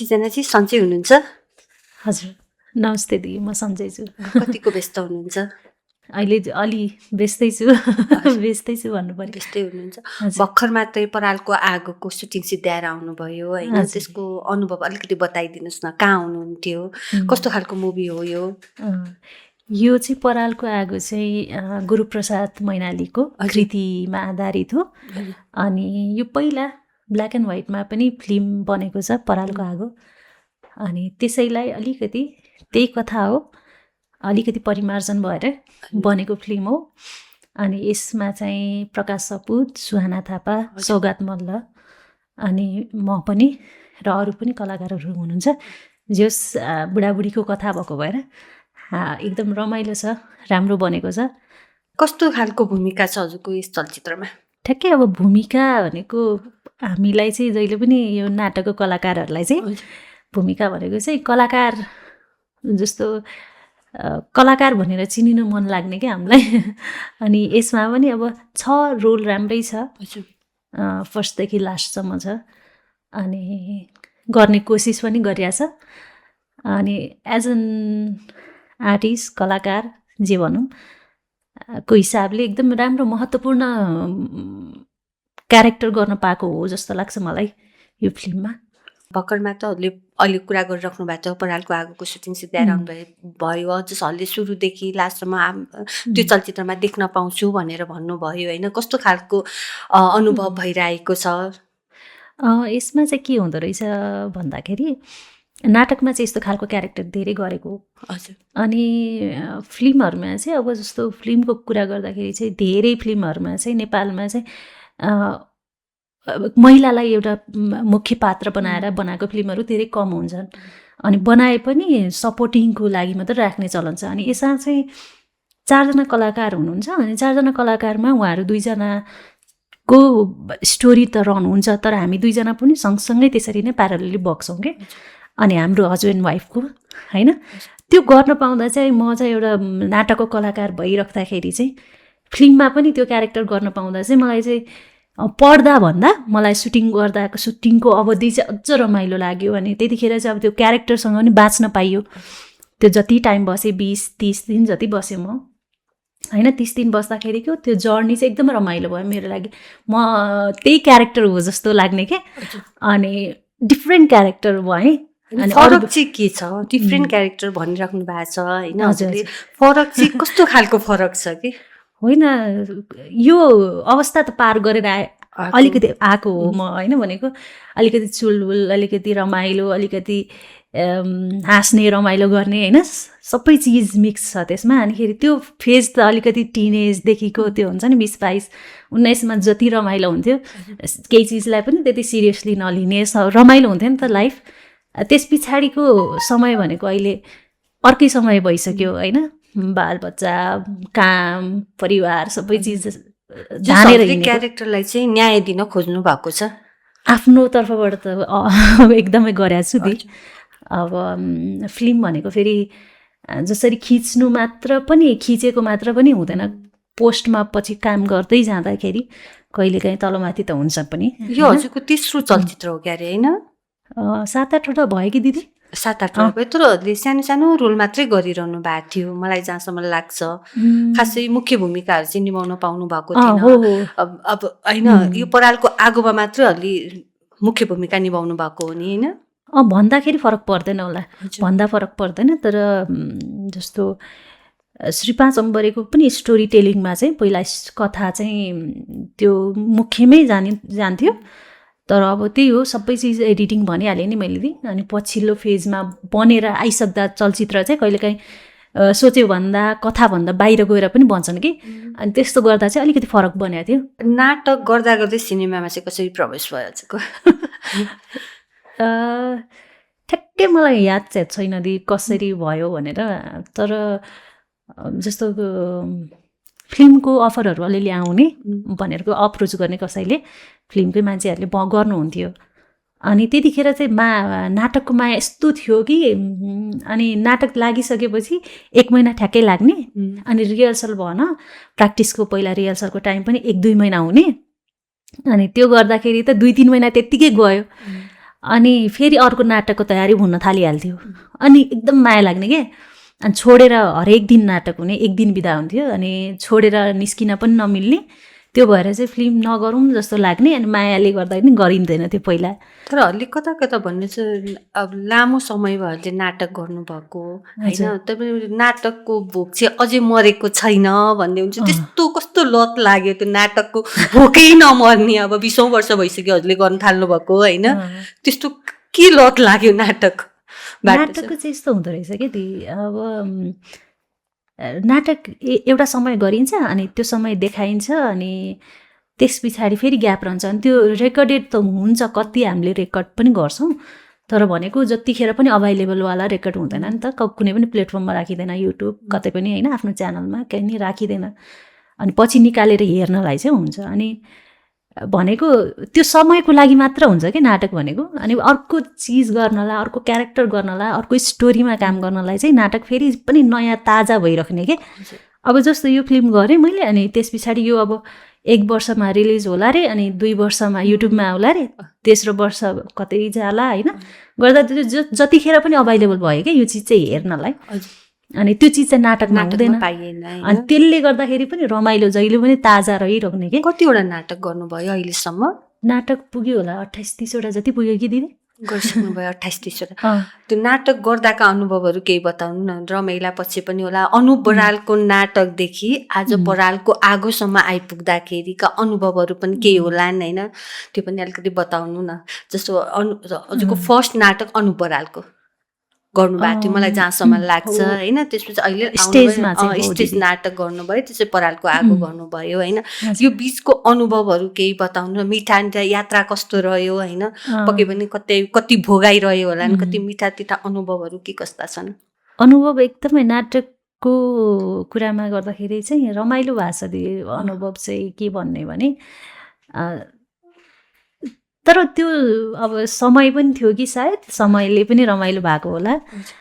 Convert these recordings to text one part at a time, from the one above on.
सिर्जना जी सन्चै हुनुहुन्छ? हजुर नमस्ते दिदी, म सन्चै छु। कतिको व्यस्त हुनुहुन्छ? अहिले अलि व्यस्तै छु व्यस्तै छु भन्नु पर्यो। व्यस्तै हुनुहुन्छ। हजुर। भर्खर मात्रै परालको आगोको सुटिङ सिद्ध्याएर आउनुभयो होइन, हजुर। त्यसको अनुभव अलिकति बताइदिनुहोस् न, कहाँ हुनुहुन्थ्यो, कस्तो खालको मुभी हो यो? यो चाहिँ परालको आगो चाहिँ गुरुप्रसाद मैनालीको हजुर। कृतिमा आधारित हो। अनि यो पहिला ब्ल्याक एन्ड व्हाइटमा पनि फिल्म बनेको छ परालको आगो। अनि त्यसैलाई अलिकति त्यही कथा हो, अलिकति परिमार्जन भएर बनेको फिल्म हो। अनि यसमा चाहिँ प्रकाश सपुत, सुहाना थापा, सौगात मल्ल अनि म पनि र अरू पनि कलाकारहरू हुनुहुन्छ। जस बुढाबुढीको कथा भएको भएर एकदम रमाइलो छ, राम्रो बनेको छ। कस्तो खालको भूमिका छ हजुरको यस चलचित्रमा? ठ्याक्कै अब भूमिका भनेको हामीलाई चाहिँ जहिले पनि यो नाटकको कलाकारहरूलाई चाहिँ भूमिका भनेको चाहिँ कलाकार जस्तो कलाकार भनेर चिनिनु मन लाग्ने क्या हामीलाई। अनि यसमा पनि अब छ रोल राम्रै छ, फर्स्टदेखि लास्टसम्म छ। अनि गर्ने कोसिस पनि गरिरहेछ। अनि एज एन आर्टिस्ट, कलाकार जे भनौँ को हिसाबले एकदम राम्रो महत्त्वपूर्ण क्यारेक्टर गर्न पाएको हो जस्तो लाग्छ मलाई यो फिल्ममा। भर्खरमा त हजुरले अहिले कुरा गरिराख्नु भएको छ, परालको आगोको सुटिङ सिद्ध्याएर आउनुभयो, अझ हजुरले सुरुदेखि लास्टसम्म त्यो चलचित्रमा देख्न पाउँछु भनेर भन्नुभयो होइन, कस्तो खालको अनुभव भइरहेको छ? यसमा चाहिँ के हुँदो रहेछ भन्दाखेरि नाटकमा चाहिँ यस्तो खालको क्यारेक्टर धेरै गरेको। हजुर। अनि फिल्महरूमा चाहिँ अब जस्तो फिल्मको कुरा गर्दाखेरि चाहिँ धेरै फिल्महरूमा चाहिँ नेपालमा चाहिँ महिलालाई एउटा मुख्य पात्र बनाएर बनाएको फिल्महरू धेरै कम हुन्छन्। अनि बनाए पनि सपोर्टिङको लागि मात्र राख्ने चलन छ। अनि यसमा चाहिँ 4 जना कलाकार हुनुहुन्छ। अनि 4 जना कलाकारमा उहाँहरू 2 जनाको स्टोरी त रहनुहुन्छ, तर हामी 2 जना पनि सँगसँगै त्यसरी नै प्यारलली बग्छौँ कि। अनि हाम्रो हस्बेन्ड वाइफको होइन, त्यो गर्न पाउँदा चाहिँ म चाहिँ एउटा नाटकको कलाकार भइराख्दाखेरि चाहिँ फिल्ममा पनि त्यो क्यारेक्टर गर्न पाउँदा चाहिँ मलाई चाहिँ पढ्दा भन्दा मलाई सुटिङको अवधि चाहिँ अझ रमाइलो लाग्यो। अनि त्यतिखेर चाहिँ अब त्यो क्यारेक्टरसँग पनि बाँच्न पाइयो। त्यो जति टाइम बसेँ 20-30 दिन जति बसेँ म होइन, 30 दिन बस्दाखेरिको त्यो जर्नी चाहिँ एकदम रमाइलो भयो मेरो लागि। म त्यही क्यारेक्टर हो जस्तो लाग्ने क्या। अनि डिफ्रेन्ट क्यारेक्टर भयो। अनि फरक चाहिँ के छ? डिफ्रेन्ट क्यारेक्टर भनिराख्नु भएको छ होइन, हजुरले फरक चाहिँ कस्तो खालको फरक छ कि? होइन, यो अवस्था त पार गरेर अलिकति आएको हो म होइन, भनेको अलिकति चुलबुल, अलिकति रमाइलो, अलिकति हाँस्ने रमाइलो गर्ने होइन, सबै चिज मिक्स छ त्यसमा। अनिखेरि त्यो फेज त अलिकति टिनेजदेखिको त्यो हुन्छ नि 20-22-19मा जति रमाइलो हुन्थ्यो, केही चिजलाई पनि त्यति सिरियसली नलिने रमाइलो हुन्थ्यो नि त लाइफ। त्यस पछाडिको समय भनेको अहिले अर्कै समय भइसक्यो होइन, बालबच्चा, काम, परिवार सबै चिज धानेर क्यारेक्टरलाई चाहिँ न्याय दिन खोज्नु भएको छ? आफ्नो तर्फबाट त एकदमै गरेको छु दि। अब फिल्म भनेको फेरि जसरी खिचेको मात्र पनि हुँदैन, पोस्टमा पछि काम गर्दै जाँदाखेरि कहिलेकाहीँ तलमाथि त हुन्छ पनि। यो हजुरको तेस्रो चलचित्र हो क्यारे होइन? 7-8वटा भयो कि दिदी? 7-8 भयो, तर हजुरले सानो सानो रोल मात्रै गरिरहनु भएको थियो मलाई जहाँसम्म लाग्छ। खासै मुख्य भूमिकाहरू चाहिँ निभाउन पाउनु भएको थिएन। अब होइन, यो परालको आगोमा मात्रै हजुरले मुख्य भूमिका निभाउनु भएको हो नि होइन? भन्दाखेरि फरक पर्दैन होला, भन्दा फरक पर्दैन। तर जस्तो श्री 5 अम्बरेको पनि स्टोरी टेलिङमा चाहिँ पहिला कथा चाहिँ त्यो मुख्यमै जान्थ्यो। तर अब त्यही हो, सबै चिज एडिटिङ भनिहालेँ नि मैले दि। अनि पछिल्लो फेजमा बनेर आइसक्दा चलचित्र चाहिँ कहिलेकाहीँ सोच्यो भन्दा कथाभन्दा बाहिर गएर पनि बन्छन् कि। अनि त्यस्तो गर्दा चाहिँ अलिकति फरक बनेको थियो। नाटक गर्दा गर्दै सिनेमामा चाहिँ कसरी प्रवेश भयो हजुरको? ठ्याक्कै मलाई याद चाहिँ छैन दि कसरी भयो भनेर। तर जस्तो फिल्मको अफरहरू अलिअलि आउने भनेर अप्रोच गर्ने कसैले, फिल्मकै मान्छेहरूले गर्नुहुन्थ्यो। अनि त्यतिखेर चाहिँ नाटकको माया यस्तो थियो कि अनि नाटक लागिसकेपछि 1 महिना ठ्याक्कै लाग्ने। अनि रिहर्सल भएन, प्र्याक्टिसको पहिला रिहर्सलको टाइम पनि 1-2 महिना हुने। अनि त्यो गर्दाखेरि त 2-3 महिना त्यत्तिकै गयो। अनि फेरि अर्को नाटकको तयारी हुन थालिहाल्थ्यो अनि एकदम माया लाग्ने के अनि छोडेर हरेक दिन नाटक हुने एक दिन बिदा हुन्थ्यो अनि छोडेर निस्किन पनि नमिल्ने त्यो भएर चाहिँ फिल्म नगरौँ जस्तो लाग्ने अनि मायाले गर्दा पनि गरिँदैन थियो पहिला तर अलि कता कता भन्ने चाहिँ अब लामो समय भयो चाहिँ नाटक गर्नुभएको होइन तपाईँ नाटकको भोक चाहिँ अझै मरेको छैन भन्ने हुन्छ त्यस्तो कस्तो लत लाग्यो त्यो नाटकको भोकै नमर्ने अब 20औं वर्ष भइसक्यो हजुरले गर्न थाल्नु भएको होइन त्यस्तो के लत लाग्यो नाटकको चाहिँ यस्तो हुँदो रहेछ क्या ती अब नाटक एउटा समय गरिन्छ अनि त्यो समय देखाइन्छ अनि त्यस पछाडि फेरि ग्याप रहन्छ अनि त्यो रेकर्डेड त हुन्छ कति हामीले रेकर्ड पनि गर्छौँ तर भनेको जतिखेर पनि अभाइलेबलवाला रेकर्ड हुँदैन नि त कुनै पनि प्लेटफर्ममा राखिँदैन युट्युब कतै पनि होइन आफ्नो च्यानलमा कहीँ नि राखिँदैन अनि पछि निकालेर हेर्नलाई चाहिँ हुन्छ अनि भनेको त्यो समयको लागि मात्र हुन्छ कि नाटक भनेको अनि अर्को चिज गर्नलाई अर्को क्यारेक्टर गर्नलाई अर्को स्टोरीमा काम गर्नलाई चाहिँ नाटक फेरि पनि नयाँ ताजा भइराख्ने के अब जस्तो यो फिल्म गरेँ मैले अनि त्यस पछाडि यो अब 1 वर्षमा रिलिज होला रे अनि 2 वर्षमा युट्युबमा आउला रे तेस्रो वर्ष कतै जाला होइन गर्दा त्यो जतिखेर पनि अभाइलेबल भयो क्या यो चिज चाहिँ हेर्नलाई अनि त्यो चिज चाहिँ नाटकमा हुँदैन अनि त्यसले गर्दाखेरि पनि रमाइलो जहिले पनि ताजा रहिरहने के कतिवटा नाटक गर्नुभयो अहिलेसम्म नाटक पुग्यो होला 28-30 वटा जति पुग्यो कि दिदी गरिसक्नुभयो 28-30 वटा त्यो नाटक गर्दाका अनुभवहरू केही बताउनु न रमाइला पछि पनि होला अनुप बरालको नाटकदेखि आज बरालको आगोसम्म आइपुग्दाखेरिका अनुभवहरू पनि केही होला नि होइन त्यो पनि अलिकति बताउनु न जस्तो हजुरको फर्स्ट नाटक अनुप बरालको गर्नुभएको थियो मलाई जहाँसम्म लाग्छ होइन त्यसपछि अहिले स्टेज नाटक गर्नुभयो त्यसपछि बरालको आगो गर्नुभयो होइन यो बिचको अनुभवहरू केही बताउनु मिठा यात्रा कस्तो रह्यो होइन पक्कै पनि कति भोगाइरह्यो होला नि कति मिठा तिठा अनुभवहरू के कस्ता छन् अनुभव एकदमै नाटकको कुरामा गर्दाखेरि चाहिँ रमाइलो भएको छ अनुभव चाहिँ के भन्ने भने तर त्यो अब समय पनि थियो कि सायद समयले पनि रमाइलो भएको होला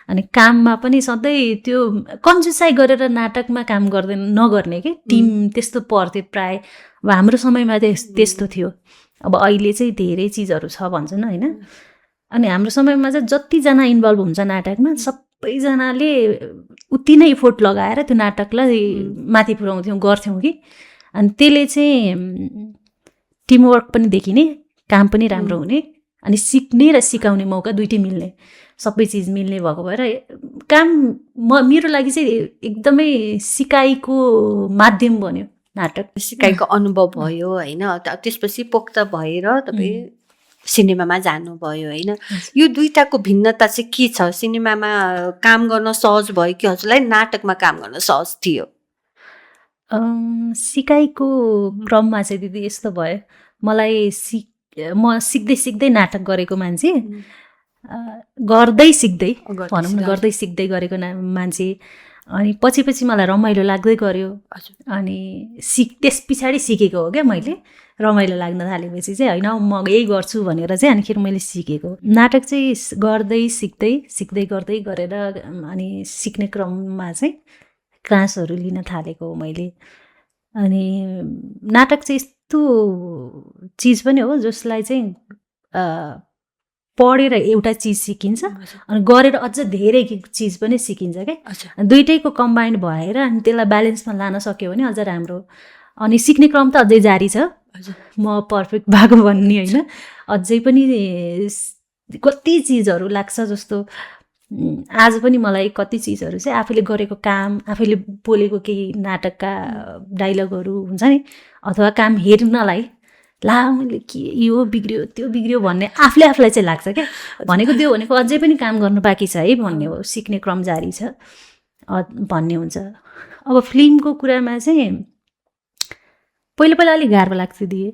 अनि काममा पनि सधैँ त्यो कन्जुसाइ गरेर नाटकमा काम नगर्ने कि टिम त्यस्तो पर्थ्यो प्राय अब हाम्रो समयमा चाहिँ त्यस्तो थियो अब अहिले चाहिँ धेरै चिजहरू छ भन्छन् होइन अनि हाम्रो समयमा चाहिँ जतिजना इन्भल्भ हुन्छ नाटकमा सबैजनाले उति नै इफोर्ट लगाएर त्यो नाटकलाई माथि पुर्याउँथ्यौँ गर्थ्यौँ कि अनि त्यसले चाहिँ टिमवर्क पनि देखिने काम पनि राम्रो हुने अनि सिक्ने र सिकाउने मौका दुइटै मिल्ने सबै चिज मिल्ने भएको भएर काम मेरो लागि चाहिँ एकदमै सिकाइको माध्यम बन्यो नाटक सिकाइको अनुभव भयो होइन त्यसपछि पोख्त भएर तपाईँ सिनेमामा जानुभयो होइन यो दुईटाको भिन्नता चाहिँ के छ सिनेमामा काम गर्न सहज भयो कि हजुरलाई नाटकमा काम गर्न सहज थियो सिकाइको क्रममा चाहिँ दिदी यस्तो भयो मलाई म सिक्दै नाटक गरेको मान्छे गर्दै सिक्दै भनौँ न गर्दै सिक्दै गरेको मान्छे अनि पछि मलाई रमाइलो लाग्दै गऱ्यो अनि त्यस पछाडि सिकेको हो क्या मैले रमाइलो लाग्न थालेपछि चाहिँ होइन म यही गर्छु भनेर चाहिँ अनिखेर मैले सिकेको नाटक चाहिँ सिक्दै गर्दै गरेर अनि सिक्ने क्रममा चाहिँ क्लासहरू लिन थालेको हो मैले अनि नाटक चाहिँ यस्तो चिज पनि हो जसलाई चाहिँ पढेर एउटा चिज सिकिन्छ अनि गरेर अझ धेरै चिज पनि सिकिन्छ क्या दुइटैको कम्बाइन्ड भएर अनि त्यसलाई ब्यालेन्समा लान सक्यो भने अझ राम्रो अनि सिक्ने क्रम त अझै जारी छ म पर्फेक्ट भएको भन्ने होइन अझै पनि कति चिजहरू लाग्छ जस्तो आज पनि मलाई कति चिजहरू चाहिँ आफूले गरेको काम आफूले बोलेको केही नाटकका डाइलगहरू हुन्छ नि अथवा काम हेर्नलाई ला मैले के यो बिग्रियो त्यो बिग्रियो भन्ने आफूलाई चाहिँ लाग्छ क्या भनेको त्यो भनेको अझै पनि काम गर्नु बाँकी छ है भन्ने हो सिक्ने क्रम जारी छ भन्ने हुन्छ अब फिल्मको कुरामा चाहिँ पहिला अलिक गाह्रो लाग्थ्यो दिए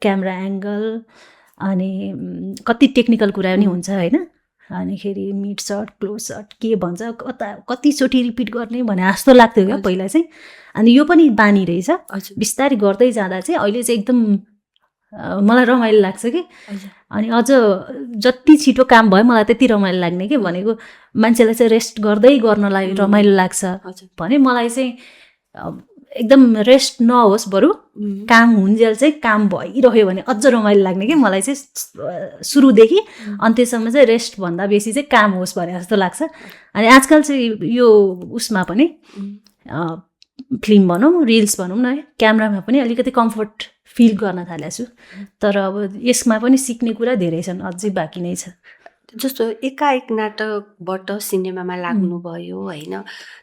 क्यामेरा एङ्गल अनि कति टेक्निकल कुरा पनि हुन्छ होइन अनिखेरि मिड सर्ट क्लोज सर्ट के भन्छ कतिचोटि रिपिट गर्ने भने जस्तो लाग्थ्यो क्या पहिला चाहिँ अनि यो पनि बानी रहेछ बिस्तारै गर्दै जाँदा चाहिँ अहिले चाहिँ एकदम मलाई रमाइलो लाग्छ कि अनि अझ जति छिटो काम भयो मलाई त्यति रमाइलो लाग्ने कि भनेको मान्छेलाई चाहिँ रेस्ट गर्दै गर्नलाई रमाइलो लाग्छ भने मलाई चाहिँ एकदम रेस्ट नहोस्, बरु काम हुन्जेल चाहिँ काम भइरह्यो भने अझ रमाइलो लाग्ने कि मलाई चाहिँ सुरुदेखि अन्त्यसम्म चाहिँ रेस्टभन्दा बेसी चाहिँ काम होस् भने जस्तो लाग्छ। अनि आजकल चाहिँ यो उसमा पनि फिल्म भनौँ, रिल्स भनौँ न, क्यामरामा पनि अलिकति कम्फर्ट फिल गर्न थालेको छु। तर अब यसमा पनि सिक्ने कुरा धेरै छन्, अझै बाँकी नै छ। जस्तो एकाएक नाटकबाट सिनेमामा लाग्नुभयो होइन,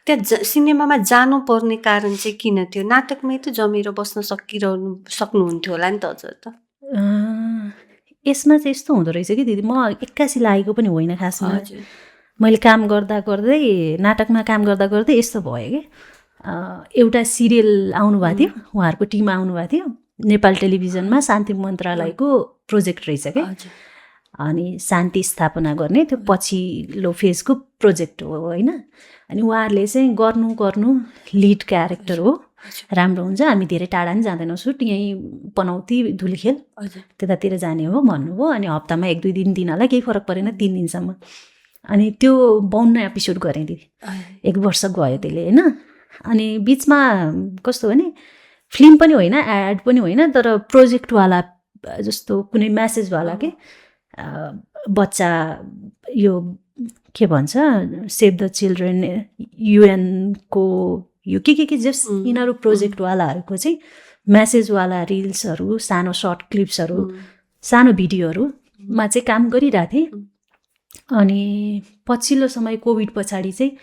त्यहाँ सिनेमामा जानुपर्ने कारण चाहिँ किन थियो? नाटकमै त जमेर बस्न सक्नुहुन्थ्यो होला नि त हजुर त। यसमा चाहिँ यस्तो हुँदो रहेछ कि दिदी, म 81 लागेको पनि होइन खासमा। मैले काम गर्दा गर्दै, नाटकमा काम गर्दा गर्दै यस्तो भयो कि एउटा सिरियल आउनुभएको थियो, उहाँहरूको टिम आउनुभएको थियो नेपाल टेलिभिजनमा, शान्ति मन्त्रालयको प्रोजेक्ट रहेछ क्या। अनि शान्ति स्थापना गर्ने त्यो पछिल्लो फेजको प्रोजेक्ट हो होइन। अनि उहाँहरूले चाहिँ गर्नु लिड क्यारेक्टर हो, राम्रो हुन्छ, हामी धेरै टाढा पनि जाँदैनौँ, सुट यहीँ पनौती धुलीखेल त्यतातिर जाने हो भन्नुभयो। अनि हप्तामा 1-2 दिन होला, केही फरक परेन, 3 दिनसम्म। अनि त्यो 52 एपिसोड गरेँ दिदी, 1 वर्ष गयो त्यसले होइन। अनि बिचमा कस्तो भने फिल्म पनि होइन, एड पनि होइन, तर प्रोजेक्टवाला जस्तो कुनै म्यासेजवाला के बच्चा यो के भन्छ सेभ द चिल्ड्रेन, युएनको यो के जस यिनीहरू प्रोजेक्टवालाहरूको चाहिँ म्यासेजवाला रिल्सहरू, सानो सर्ट क्लिप्सहरू, सानो भिडियोहरूमा चाहिँ काम गरिरहेको थिएँ। अनि पछिल्लो समय कोभिड पछाडि चाहिँ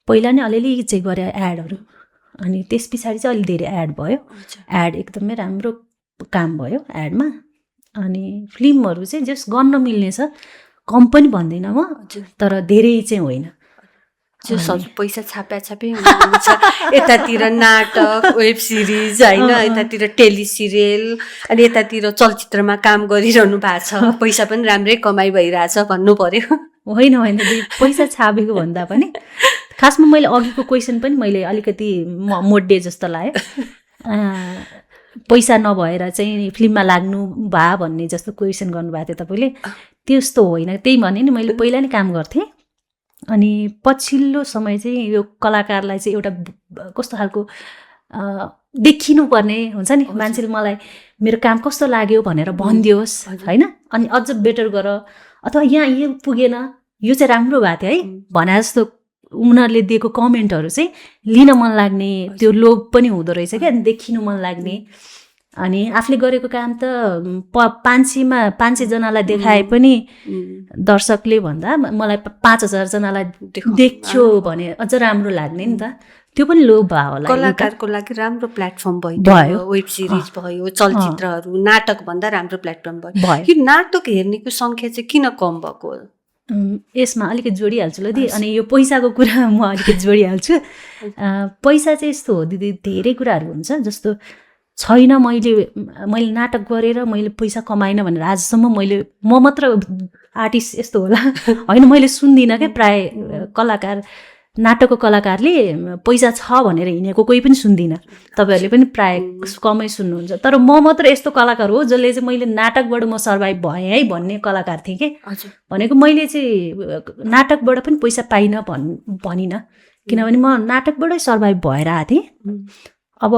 पहिला नै अलिअलि चाहिँ गरेँ एडहरू, अनि त्यस पछाडि चाहिँ अलिक धेरै एड भयो। एड एकदमै राम्रो काम भयो एडमा। अनि फिल्महरू चाहिँ जस गर्न मिल्ने छ, कम पनि भन्दिनँ म, तर धेरै चाहिँ होइन। पैसा छापे हुन्छ, यतातिर नाटक, वेब सिरिज होइन, यतातिर टेलिसिरियल, अनि यतातिर चलचित्रमा काम गरिरहनु भएको छ, पैसा पनि राम्रै कमाइ भइरहेछ भन्नु पर्यो। होइन पैसा छापेको भन्दा पनि खासमा मैले अघिको क्वेसन पनि मैले अलिकति मोड्डे जस्तो लाग्यो। पैसा नभएर चाहिँ फिल्ममा लाग्नु भए भन्ने जस्तो क्वेसन गर्नुभएको थियो तपाईँले, त्यस्तो होइन। त्यही भने नि मैले पहिला नै काम गर्थेँ। अनि पछिल्लो समय चाहिँ यो कलाकारलाई चाहिँ एउटा कस्तो खालको देखिनु पर्ने हुन्छ नि, मान्छेले मलाई मेरो काम कस्तो लाग्यो भनेर भनिदियोस् होइन। अनि अझ बेटर गर, अथवा यहाँ यो पुगेन, यो चाहिँ राम्रो भएको थियो है भने जस्तो उनीहरूले दिएको कमेन्टहरू चाहिँ लिन मन लाग्ने, त्यो लोभ पनि हुँदो रहेछ क्या, देखिनु मन लाग्ने। अनि आफूले गरेको काम त 500 जनालाई देखाए पनि दर्शकले भन्दा मलाई 5000 जनालाई देख्यो भने अझ राम्रो लाग्ने नि त, त्यो पनि लोभ भयो होला। कलाकारको लागि राम्रो प्लेटफर्म भयो, वेब सिरिज भयो, चलचित्रहरू, नाटक भन्दा राम्रो प्लेटफर्म भयो। यो नाटक हेर्नेको सङ्ख्या चाहिँ किन कम भएको? यसमा अलिकति जोडिहाल्छु ल दिदी। अनि यो पैसाको कुरा म अलिकति जोडिहाल्छु। पैसा चाहिँ यस्तो हो दिदी, धेरै कुराहरू हुन्छ। जस्तो छैन मैले नाटक गरेर मैले पैसा कमाइनँ भनेर आजसम्म म मात्र आर्टिस्ट यस्तो होला होइन, मैले सुन्दिनँ क्या। प्राय कलाकार, नाटकको कलाकारले पैसा छ भनेर हिँडेको कोही पनि सुन्दिनँ। तपाईँहरूले पनि प्राय कमै सुन्नुहुन्छ। तर म मात्र यस्तो कलाकार हो जसले चाहिँ मैले नाटकबाट म सर्भाइभ भएँ है भन्ने कलाकार थिएँ कि। भनेको मैले चाहिँ नाटकबाट पनि पैसा पाइनँ भनिनँ, किनभने म नाटकबाटै सर्भाइभ भएर आएको थिएँ। अब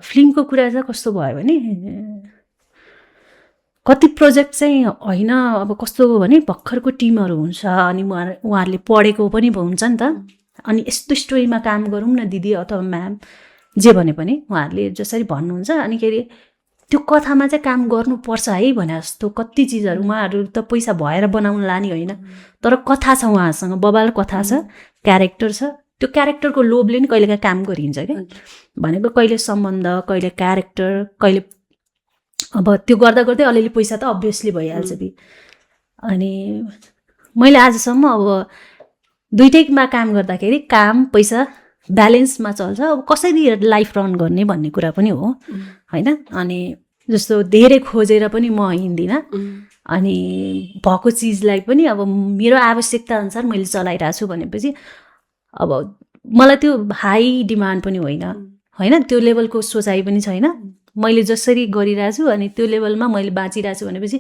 फिल्मको कुरा चाहिँ कस्तो भयो भने कति प्रोजेक्ट चाहिँ होइन, अब कस्तो भने भर्खरको टिमहरू हुन्छ, अनि उहाँहरूले पढेको पनि हुन्छ नि त। अनि यस्तो स्टोरीमा काम गरौँ न दिदी अथवा म्याम, जे भने पनि उहाँहरूले जसरी भन्नुहुन्छ, अनि के अरे त्यो कथामा चाहिँ काम गर्नुपर्छ है भने जस्तो कति चिजहरू उहाँहरू त पैसा भएर बनाउन लाने होइन, तर कथा छ उहाँसँग, बबाल कथा छ, क्यारेक्टर छ। त्यो क्यारेक्टरको लोभले नि कहिलेकाहीँ काम गरिन्छ क्या। भनेको कहिले सम्बन्ध, कहिले क्यारेक्टर, कहिले अब त्यो गर्दा गर्दै अलिअलि पैसा त अभियसली भइहाल्छ दि। अनि मैले आजसम्म अब दुइटैमा काम गर्दाखेरि काम पैसा ब्यालेन्समा चल्छ। अब कसरी लाइफ रन गर्ने भन्ने कुरा पनि हो होइन। अनि जस्तो धेरै खोजेर पनि म हिँड्दिनँ, अनि भएको चिजलाई पनि अब मेरो आवश्यकता अनुसार मैले चलाइरहेको छु भनेपछि अब मलाई त्यो हाई डिमान्ड पनि होइन होइन, त्यो लेभलको सोचाइ पनि छैन। मैले जसरी गरिरहेको छु अनि त्यो लेभलमा मैले बाँचिरहेको छु भनेपछि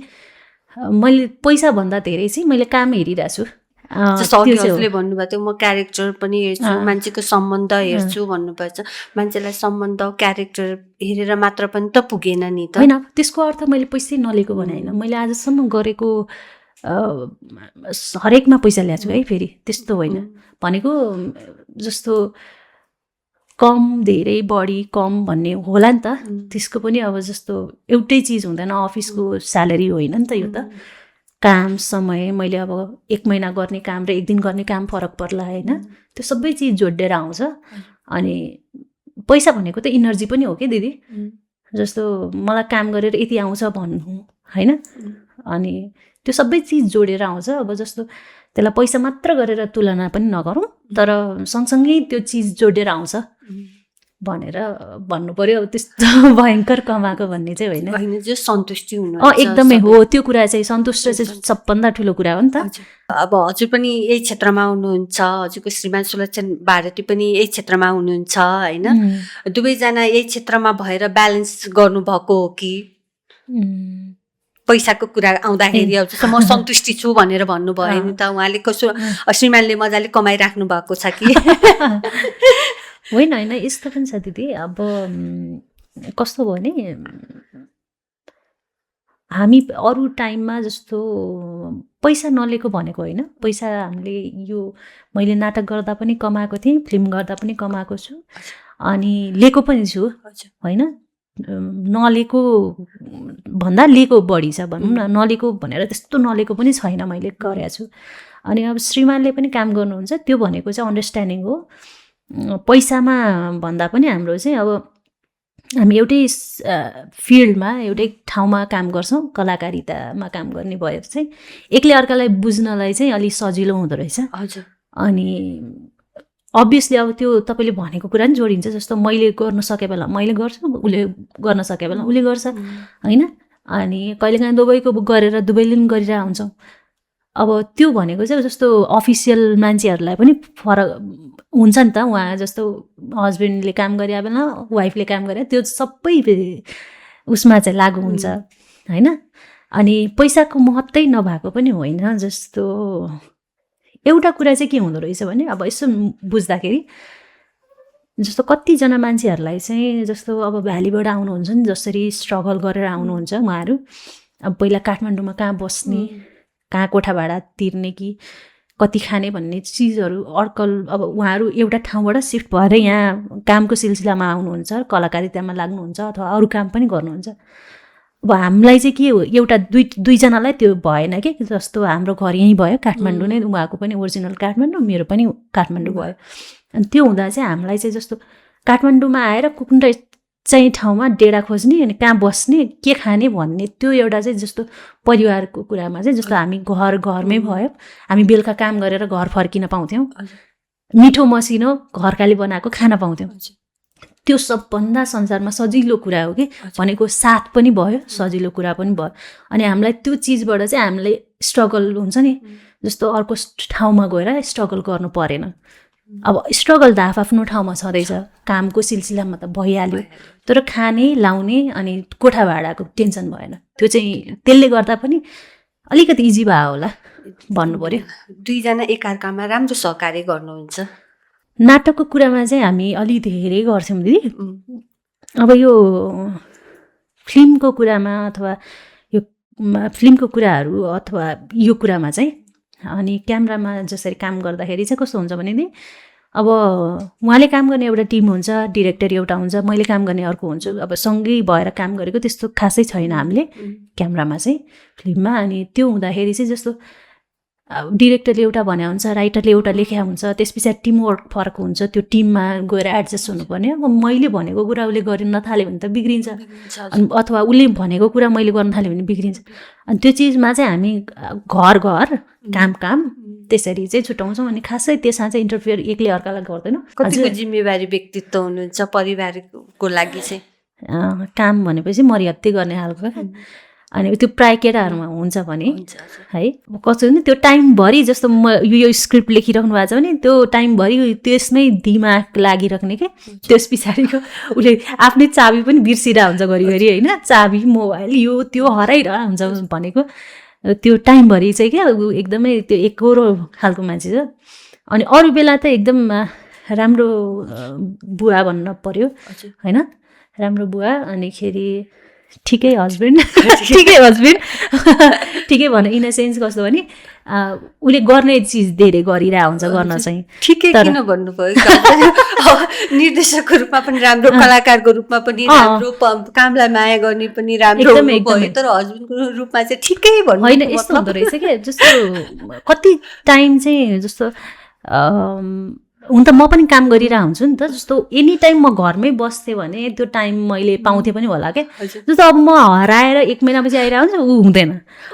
मैले पैसा भन्दा धेरै चाहिँ मैले काम हेरिरहेको छु। जस्तो हजुरले भन्नुभएको थियो म क्यारेक्टर पनि हेर्छु, मान्छेको सम्बन्ध हेर्छु भन्नुपर्छ। मान्छेलाई सम्बन्ध क्यारेक्टर हेरेर मात्र पनि त पुगेन नि त। होइन, त्यसको अर्थ मैले पैसै नलिएको भने होइन, मैले आजसम्म गरेको हरेकमा पैसा ल्याएको छु है। फेरि त्यस्तो होइन भनेको, जस्तो कम धेरै बढी कम भन्ने होला नि त, त्यसको पनि अब जस्तो एउटै चिज हुँदैन, अफिसको स्यालेरी होइन नि त यो त। काम समय मैले अब 1 महिना गर्ने काम र 1 दिन गर्ने काम फरक पर्ला होइन, त्यो सबै चिज जोडेर आउँछ। अनि पैसा भनेको त इनर्जी पनि हो कि दिदी। जस्तो मलाई काम गरेर यति आउँछ भन्नु होइन, अनि त्यो सबै चिज जोडेर आउँछ। अब जस्तो त्यसलाई पैसा मात्र गरेर तुलना पनि नगरौँ, तर सँगसँगै त्यो चिज जोडेर आउँछ भनेर भन्नु पर्यो। अब त्यस्तो भयङ्कर कमाएको भन्ने चाहिँ होइन, जो सन्तुष्टि हुनु एकदमै हो। त्यो कुरा चाहिँ सन्तुष्ट चाहिँ सबभन्दा ठुलो कुरा हो नि त। अब हजुर पनि यही क्षेत्रमा हुनुहुन्छ, हजुरको श्रीमान सुलोचन भारती पनि यही क्षेत्रमा हुनुहुन्छ होइन, दुवैजना यही क्षेत्रमा भएर ब्यालेन्स गर्नुभएको हो कि पैसाको कुरा आउँदाखेरि अब जस्तो म सन्तुष्टि छु भनेर भन्नुभयो नि त उहाँले। कसो श्रीमानले मजाले कमाइराख्नु भएको छ कि? होइन होइन, यस्तो पनि छ दिदी। अब कस्तो भयो भने हामी अरू टाइममा जस्तो पैसा नलिएको भनेको होइन, पैसा हामीले यो मैले नाटक गर्दा पनि कमाएको थिएँ, फिल्म गर्दा पनि कमाएको छु, अनि लिएको पनि छु होइन। नलिएको भन्दा लिएको बढी छ भनौँ न, नलिएको भनेर त्यस्तो नलिएको पनि छैन, मैले गरेको छु। अनि अब श्रीमानले पनि काम गर्नुहुन्छ, त्यो भनेको चाहिँ अन्डरस्ट्यान्डिङ हो। पैसामा भन्दा पनि हाम्रो चाहिँ अब हामी एउटै फिल्डमा एउटै ठाउँमा काम गर्छौँ, कलाकारितामा काम गर्ने भएर चाहिँ एकले अर्कालाई बुझ्नलाई चाहिँ अलिक सजिलो हुँदो रहेछ। हजुर। अनि अभियसली अब त्यो तपाईँले भनेको कुरा नि जोडिन्छ। जस्तो मैले गर्न सके बेला मैले गर्छु, उसले गर्न सके बेला उसले गर्छ होइन। अनि कहिलेकाहीँ दुबईको गरेर दुबईले पनि गरिरहेको हुन्छौँ। अब त्यो भनेको चाहिँ जस्तो अफिसियल मान्छेहरूलाई पनि फरक हुन्छ नि त। उहाँ जस्तो हस्बेन्डले काम गरे बेला वाइफले काम गरे, त्यो सबै उसमा चाहिँ लागु हुन्छ होइन। अनि पैसाको महत्त्वै नभएको पनि होइन। जस्तो एउटा कुरा चाहिँ के हुँदो रहेछ भने, अब यसो बुझ्दाखेरि जस्तो कतिजना मान्छेहरूलाई चाहिँ जस्तो अब भ्यालीबाट आउनुहुन्छ नि, जसरी स्ट्रगल गरेर आउनुहुन्छ उहाँहरू। अब पहिला काठमाडौँमा कहाँ बस्ने, कहाँ कोठा भाडा तिर्ने कि कति खाने भन्ने चिजहरू अड्कल। अब उहाँहरू एउटा ठाउँबाट सिफ्ट भएर यहाँ कामको सिलसिलामा आउनुहुन्छ, कलाकारितामा लाग्नुहुन्छ अथवा अरू काम पनि गर्नुहुन्छ। अब हामीलाई चाहिँ के हो, एउटा दुईजनालाई त्यो भएन कि। जस्तो हाम्रो घर यहीँ भयो काठमाडौँ नै, उहाँको पनि ओरिजिनल काठमाडौँ, मेरो पनि काठमाडौँ भयो। अनि त्यो हुँदा चाहिँ हामीलाई चाहिँ जस्तो काठमाडौँमा आएर कुनै चाहिँ ठाउँमा डेरा खोज्ने, अनि कहाँ बस्ने, के खाने भन्ने, त्यो एउटा चाहिँ जस्तो परिवारको कुरामा चाहिँ जस्तो हामी घरमै भयो, हामी बेलुका काम गरेर घर फर्किन पाउँथ्यौँ, मिठो मसिनो घरकाले बनाएको खाना पाउँथ्यौँ। त्यो सबभन्दा संसारमा सजिलो कुरा हो कि। भनेको साथ पनि भयो, सजिलो कुरा पनि भयो। अनि हामीलाई त्यो चिजबाट चाहिँ हामीलाई स्ट्रगल हुन्छ नि, जस्तो अर्को ठाउँमा गएर स्ट्रगल गर्नु परेन। अब स्ट्रगल त आफ्नो ठाउँमा छँदैछ, कामको सिलसिलामा त भइहाल्यो, तर खाने लाउने अनि कोठा भाडाको टेन्सन भएन। त्यो चाहिँ त्यसले गर्दा पनि अलिकति इजी भयो होला भन्नु पर्यो। दुईजना एकअर्कामा राम्रो सहकार्य गर्नुहुन्छ। नाटकको कुरामा चाहिँ हामी अलि धेरै गर्थ्यौँ दिदी। अब यो फिल्मको कुरामा अथवा यो फिल्मको कुराहरू अथवा यो कुरामा चाहिँ, अनि क्यामेरामा जसरी काम गर्दाखेरि चाहिँ कस्तो हुन्छ भने नि, अब उहाँले काम गर्ने एउटा टिम हुन्छ, डिरेक्टर एउटा हुन्छ, मैले काम गर्ने अर्को हुन्छु। अब सँगै भएर काम गरेको त्यस्तो खासै छैन हामीले क्यामेरामा चाहिँ, फिल्ममा। अनि त्यो हुँदाखेरि चाहिँ जस्तो डिरेक्टरले एउटा भने हुन्छ, राइटरले एउटा लेख्या हुन्छ, त्यस पछाडि टिमवर्क फरक हुन्छ, त्यो टिममा गएर एडजस्ट हुनुपर्ने। अब मैले भनेको कुरा उसले गर्न नथाल्यो भने त बिग्रिन्छ, अनि अथवा उसले भनेको कुरा मैले गर्न थाल्यो भने बिग्रिन्छ। अनि त्यो चिजमा चाहिँ हामी घर काम त्यसरी चाहिँ छुट्याउँछौँ। अनि खासै त्यसमा चाहिँ इन्टरफियर एकले अर्कालाई गर्दैनौँ। कतिको जिम्मेवारी व्यक्तित्व हुनुहुन्छ परिवारको लागि चाहिँ? काम भनेपछि मर्यादै गर्ने खालको। अनि त्यो प्राय केटाहरूमा हुन्छ भने है, कस्तो नि त्यो टाइमभरि जस्तो म यो स्क्रिप्ट लेखिराख्नु भएको छ भने त्यो टाइमभरि त्यसमै दिमाग लागिराख्ने के। त्यस पछाडिको उसले आफ्नै चाबी पनि बिर्सिरहेको हुन्छ घरिघरि होइन, चाबी मोबाइल यो त्यो हराइरहेको हुन्छ भनेको। त्यो टाइमभरि चाहिँ क्या ऊ एकदमै त्यो एकहोरो खालको मान्छे छ। अनि अरू बेला त एकदम राम्रो बुवा भन्न पर्यो होइन, राम्रो बुवा। अनिखेरि ठिकै हस्बेन्ड ठिकै भनौँ इन अ सेन्स कस्तो भने उसले गर्ने चिज धेरै गरिरहेको हुन्छ गर्न चाहिँ। ठिकै किन भन्नुभयो, निर्देशकको रूपमा पनि राम्रो, कलाकारको रूपमा पनि राम्रो, कामलाई माया गर्ने पनि राम्रो भयो, तर हस्बेन्डको रूपमा चाहिँ ठिकै भन्नु होइन। यस्तो हुँदो रहेछ क्या, जस्तो कति टाइम चाहिँ जस्तो हुन त म पनि काम गरिरहेको हुन्छु नि त, जस्तो एनी टाइम म घरमै बस्थेँ भने त्यो टाइम मैले पाउँथेँ पनि होला क्या। जस्तो अब म हराएर 1 महिनापछि आइरहेको हुन्छ, ऊ हुँदैन।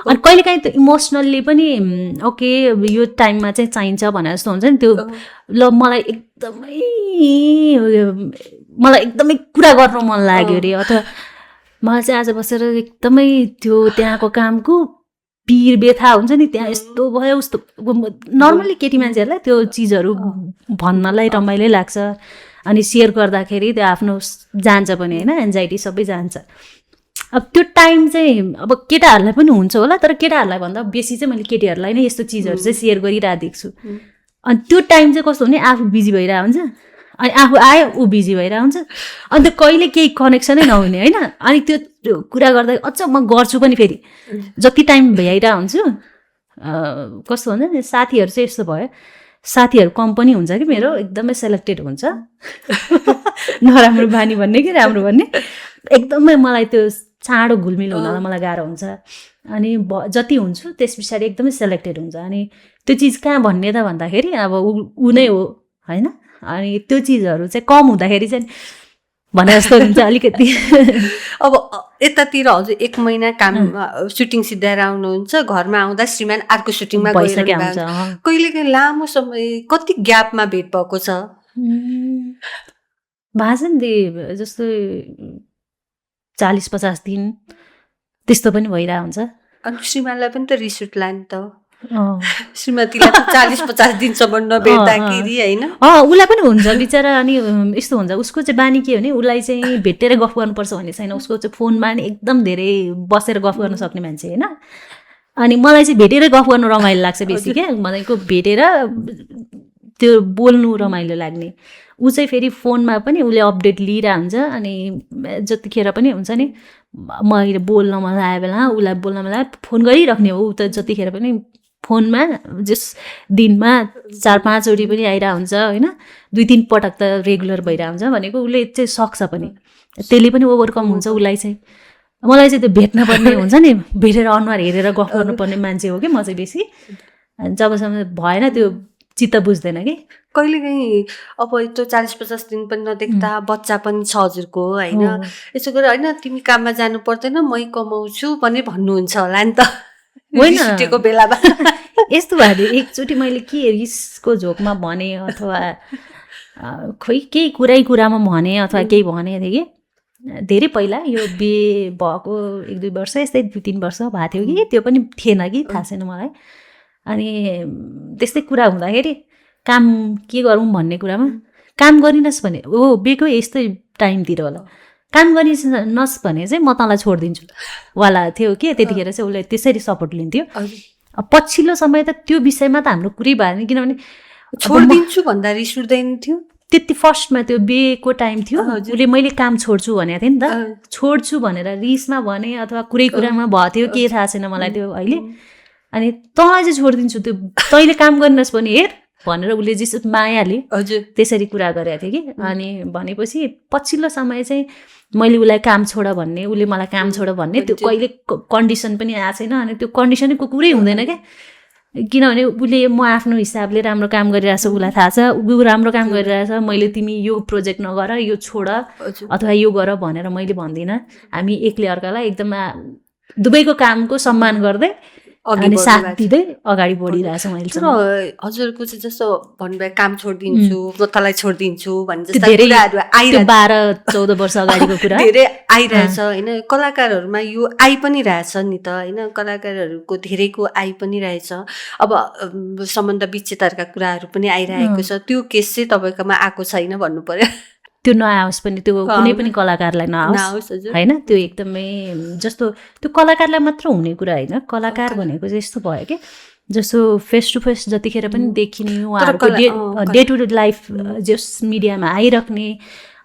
अनि कहिलेकाहीँ त्यो इमोसनल्ली पनि ओके यो टाइममा चाहिँ चाहिन्छ भनेर जस्तो हुन्छ नि, त्यो ल मलाई एकदमै कुरा गर्न मन लाग्यो अरे, अथवा मलाई चाहिँ आज बसेर एकदमै त्यो त्यहाँको कामको पिर व्यथा हुन्छ नि, त्यहाँ यस्तो भयो उस्तो। नर्मली केटी मान्छेहरूलाई त्यो चिजहरू भन्नलाई रमाइलो लाग्छ, अनि सेयर गर्दाखेरि त्यो आफ्नो जान्छ पनि होइन, एन्जाइटी सबै जान्छ। अब त्यो टाइम चाहिँ अब केटाहरूलाई पनि हुन्छ होला, तर केटाहरूलाई भन्दा बेसी चाहिँ मैले केटीहरूलाई नै यस्तो चिजहरू चाहिँ सेयर गरिरहेको देख्छु। अनि त्यो टाइम चाहिँ कस्तो हुने, आफू बिजी भइरहेको हुन्छ, अनि आफू आयो ऊ बिजी भइरहेको हुन्छ, अन्त कहिले केही कनेक्सनै नहुने होइन। अनि त्यो कुरा गर्दा अझ म गर्छु पनि फेरि जति टाइम भ्याइरहेको हुन्छु। कस्तो हुन्छ नि, साथीहरू चाहिँ यस्तो भयो, साथीहरू कम पनि हुन्छ कि मेरो, एकदमै सेलेक्टेड हुन्छ। नराम्रो बानी भन्ने कि राम्रो भन्ने, एकदमै मलाई त्यो चाँडो घुलमिल हुनलाई मलाई गाह्रो हुन्छ। अनि जति हुन्छु त्यस पछाडि एकदमै सेलेक्टेड हुन्छ। अनि त्यो चिज कहाँ भन्ने त भन्दाखेरि अब ऊ नै हो होइन। अनि त्यो चिजहरू चाहिँ कम हुँदाखेरि चाहिँ भने जस्तो हुन्छ अलिकति। अब यतातिर हजुर 1 महिना काम सुटिङ सिद्धाएर आउनुहुन्छ, घरमा आउँदा श्रीमान अर्को सुटिङमा गइसकेको हुन्छ। कहिलेकाहीँ लामो समय कति ग्यापमा भेट भएको छ? भाषण दिए जस्तो 40-50 दिन त्यस्तो पनि भइरहेको हुन्छ। अनि श्रीमानलाई पनि त रिस उठ्ला नि त, श्रीमतीलाई 40-50 दिनसम्म नभेट्दाखेरि होइन। उसलाई पनि हुन्छ बिचरा। अनि यस्तो हुन्छ, उसको चाहिँ बानी के हो भने उसलाई चाहिँ भेटेर गफ गर्नुपर्छ भन्ने छैन। उसको चाहिँ फोनमा नि एकदम धेरै बसेर गफ गर्न सक्ने मान्छे होइन। अनि मलाई चाहिँ भेटेर गफ गर्नु रमाइलो लाग्छ बेसी क्या, भनेको भेटेर त्यो बोल्नु रमाइलो लाग्ने। ऊ चाहिँ फेरि फोनमा पनि उसले अपडेट लिइरहेको हुन्छ। अनि जतिखेर पनि हुन्छ नि, मैले बोल्न मन लागेको बेला उसलाई बोल्न मन लाग्यो फोन गरिराख्ने हो। ऊ त जतिखेर पनि फोनमा जस दिनमा 4-5 चोटि पनि आइरहेको हुन्छ होइन, 2-3 पटक त रेगुलर भइरहेको हुन्छ भनेको। उसले चाहिँ सक्छ पनि, त्यसले पनि ओभरकम हुन्छ उसलाई चाहिँ। मलाई चाहिँ त्यो भेट्न पर्ने हुन्छ नि, भेटेर अनुहार हेरेर गफ गर्नुपर्ने मान्छे हो कि म चाहिँ बेसी। जबसम्म भएन त्यो चित्त बुझ्दैन कि। कहिलेकाहीँ अब यत्रो 40-50 दिन पनि नदेख्दा बच्चा पनि छ हजुरको होइन, यसो गरेर होइन तिमी काममा जानु पर्दैन मै कमाउँछु भने भन्नुहुन्छ होला नि त छुट्टीको बेलामा। यस्तो भयो एकचोटि मैले के रिसको झोकमा भने अथवा खोइ केही कुरामा भने अथवा केही भनेको थिएँ कि धेरै पहिला, यो बिहे भएको 1-2 वर्ष यस्तै 2-3 वर्ष भएको थियो कि, त्यो पनि थिएन कि थाहा छैन मलाई। अनि त्यस्तै कुरा हुँदाखेरि काम के गरौँ भन्ने कुरामा काम गरिनस् भने बेको यस्तै टाइमतिर होला, काम गरिनस् भने चाहिँ म तँलाई छोडिदिन्छु वाला थियो कि। त्यतिखेर चाहिँ उसले त्यसरी सपोर्ट लिन्थ्यो। पछिल्लो समय त त्यो विषयमा त हाम्रो कुरै भएन, किनभने छोडिदिन्छु भन्दा रिस उठ्दैन थियो। त्यति फर्स्टमा त्यो बिहेको टाइम थियो, उसले मैले काम छोड्छु भनेको थिएँ नि त। छोड्छु भनेर रिसमा भने अथवा कुरामा भयो थियो के थाहा छैन मलाई त्यो अहिले। अनि तँलाई चाहिँ छोडिदिन्छु, त्यो तैँले काम गरिनस् भने हेर भनेर उसले जस्तो मायाले त्यसरी कुरा गरेको थियो कि। अनि भनेपछि पछिल्लो समय चाहिँ मैले उसलाई काम छोड भन्ने, उसले मलाई काम छोड भन्ने त्यो कहिले कन्डिसन पनि आएको छैन। अनि त्यो कन्डिसनको कुरै हुँदैन क्या, किनभने उसले म आफ्नो हिसाबले राम्रो काम गरिरहेछ, उसलाई थाहा छ ऊ राम्रो काम गरिरहेछ। मैले तिमी यो प्रोजेक्ट नगर, यो छोड अथवा यो गर भनेर मैले भन्दिनँ। हामी एकले अर्कालाई एकदम दुवैको कामको सम्मान गर्दै अनि साथ दिँदै अगाडि बढिरहेछ। मैले हजुरको चाहिँ जस्तो भन्नुभयो काम छोडिदिन्छु म तँलाई छोडिदिन्छु भन्ने जस्तो 12-14 वर्ष अगाडिको कुरा धेरै आइरहेछ होइन। कलाकारहरूमा यो आइ पनि रहेछ नि त होइन, कलाकारहरूको धेरैको आइ पनि रहेछ। अब सम्बन्ध विच्छेदहरूका कुराहरू पनि आइरहेको छ, त्यो केस चाहिँ तपाईँकोमा आएको छैन भन्नु पर्यो? त्यो नआओस् पनि, त्यो कुनै पनि कलाकारलाई नआओस् होइन। त्यो एकदमै जस्तो त्यो कलाकारलाई मात्र हुने कुरा होइन, कलाकार भनेको चाहिँ यस्तो भयो कि जस्तो फेस टु फेस जतिखेर पनि देखिने, उहाँहरूको डे टु डे लाइफ जस मिडियामा आइराख्ने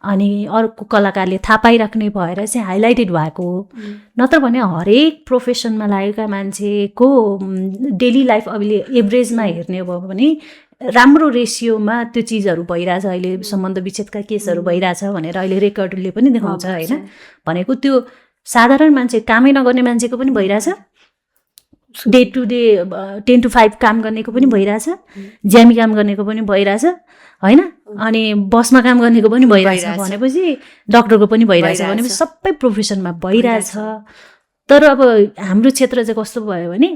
अनि अर्को कलाकारले थाहा पाइराख्ने भएर चाहिँ हाइलाइटेड भएको हो। नत्र भने हरेक प्रोफेसनमा लागेका मान्छेको डेली लाइफ अहिले एभरेजमा हेर्ने भयो भने राम्रो रेसियोमा त्यो चिजहरू भइरहेछ। अहिले सम्बन्ध विच्छेदका केसहरू भइरहेछ भनेर अहिले रेकर्डले पनि देखाउँछ होइन। भनेको त्यो साधारण मान्छे, कामै नगर्ने मान्छेको पनि भइरहेछ, डे टु डे 10 to 5 काम गर्नेको पनि भइरहेछ, ज्यामी काम गर्नेको पनि भइरहेछ होइन, अनि बसमा काम गर्नेको पनि भइरहेछ भनेपछि डक्टरको पनि भइरहेछ भनेपछि सबै प्रोफेसनमा भइरहेछ। तर अब हाम्रो क्षेत्र चाहिँ कस्तो भयो भने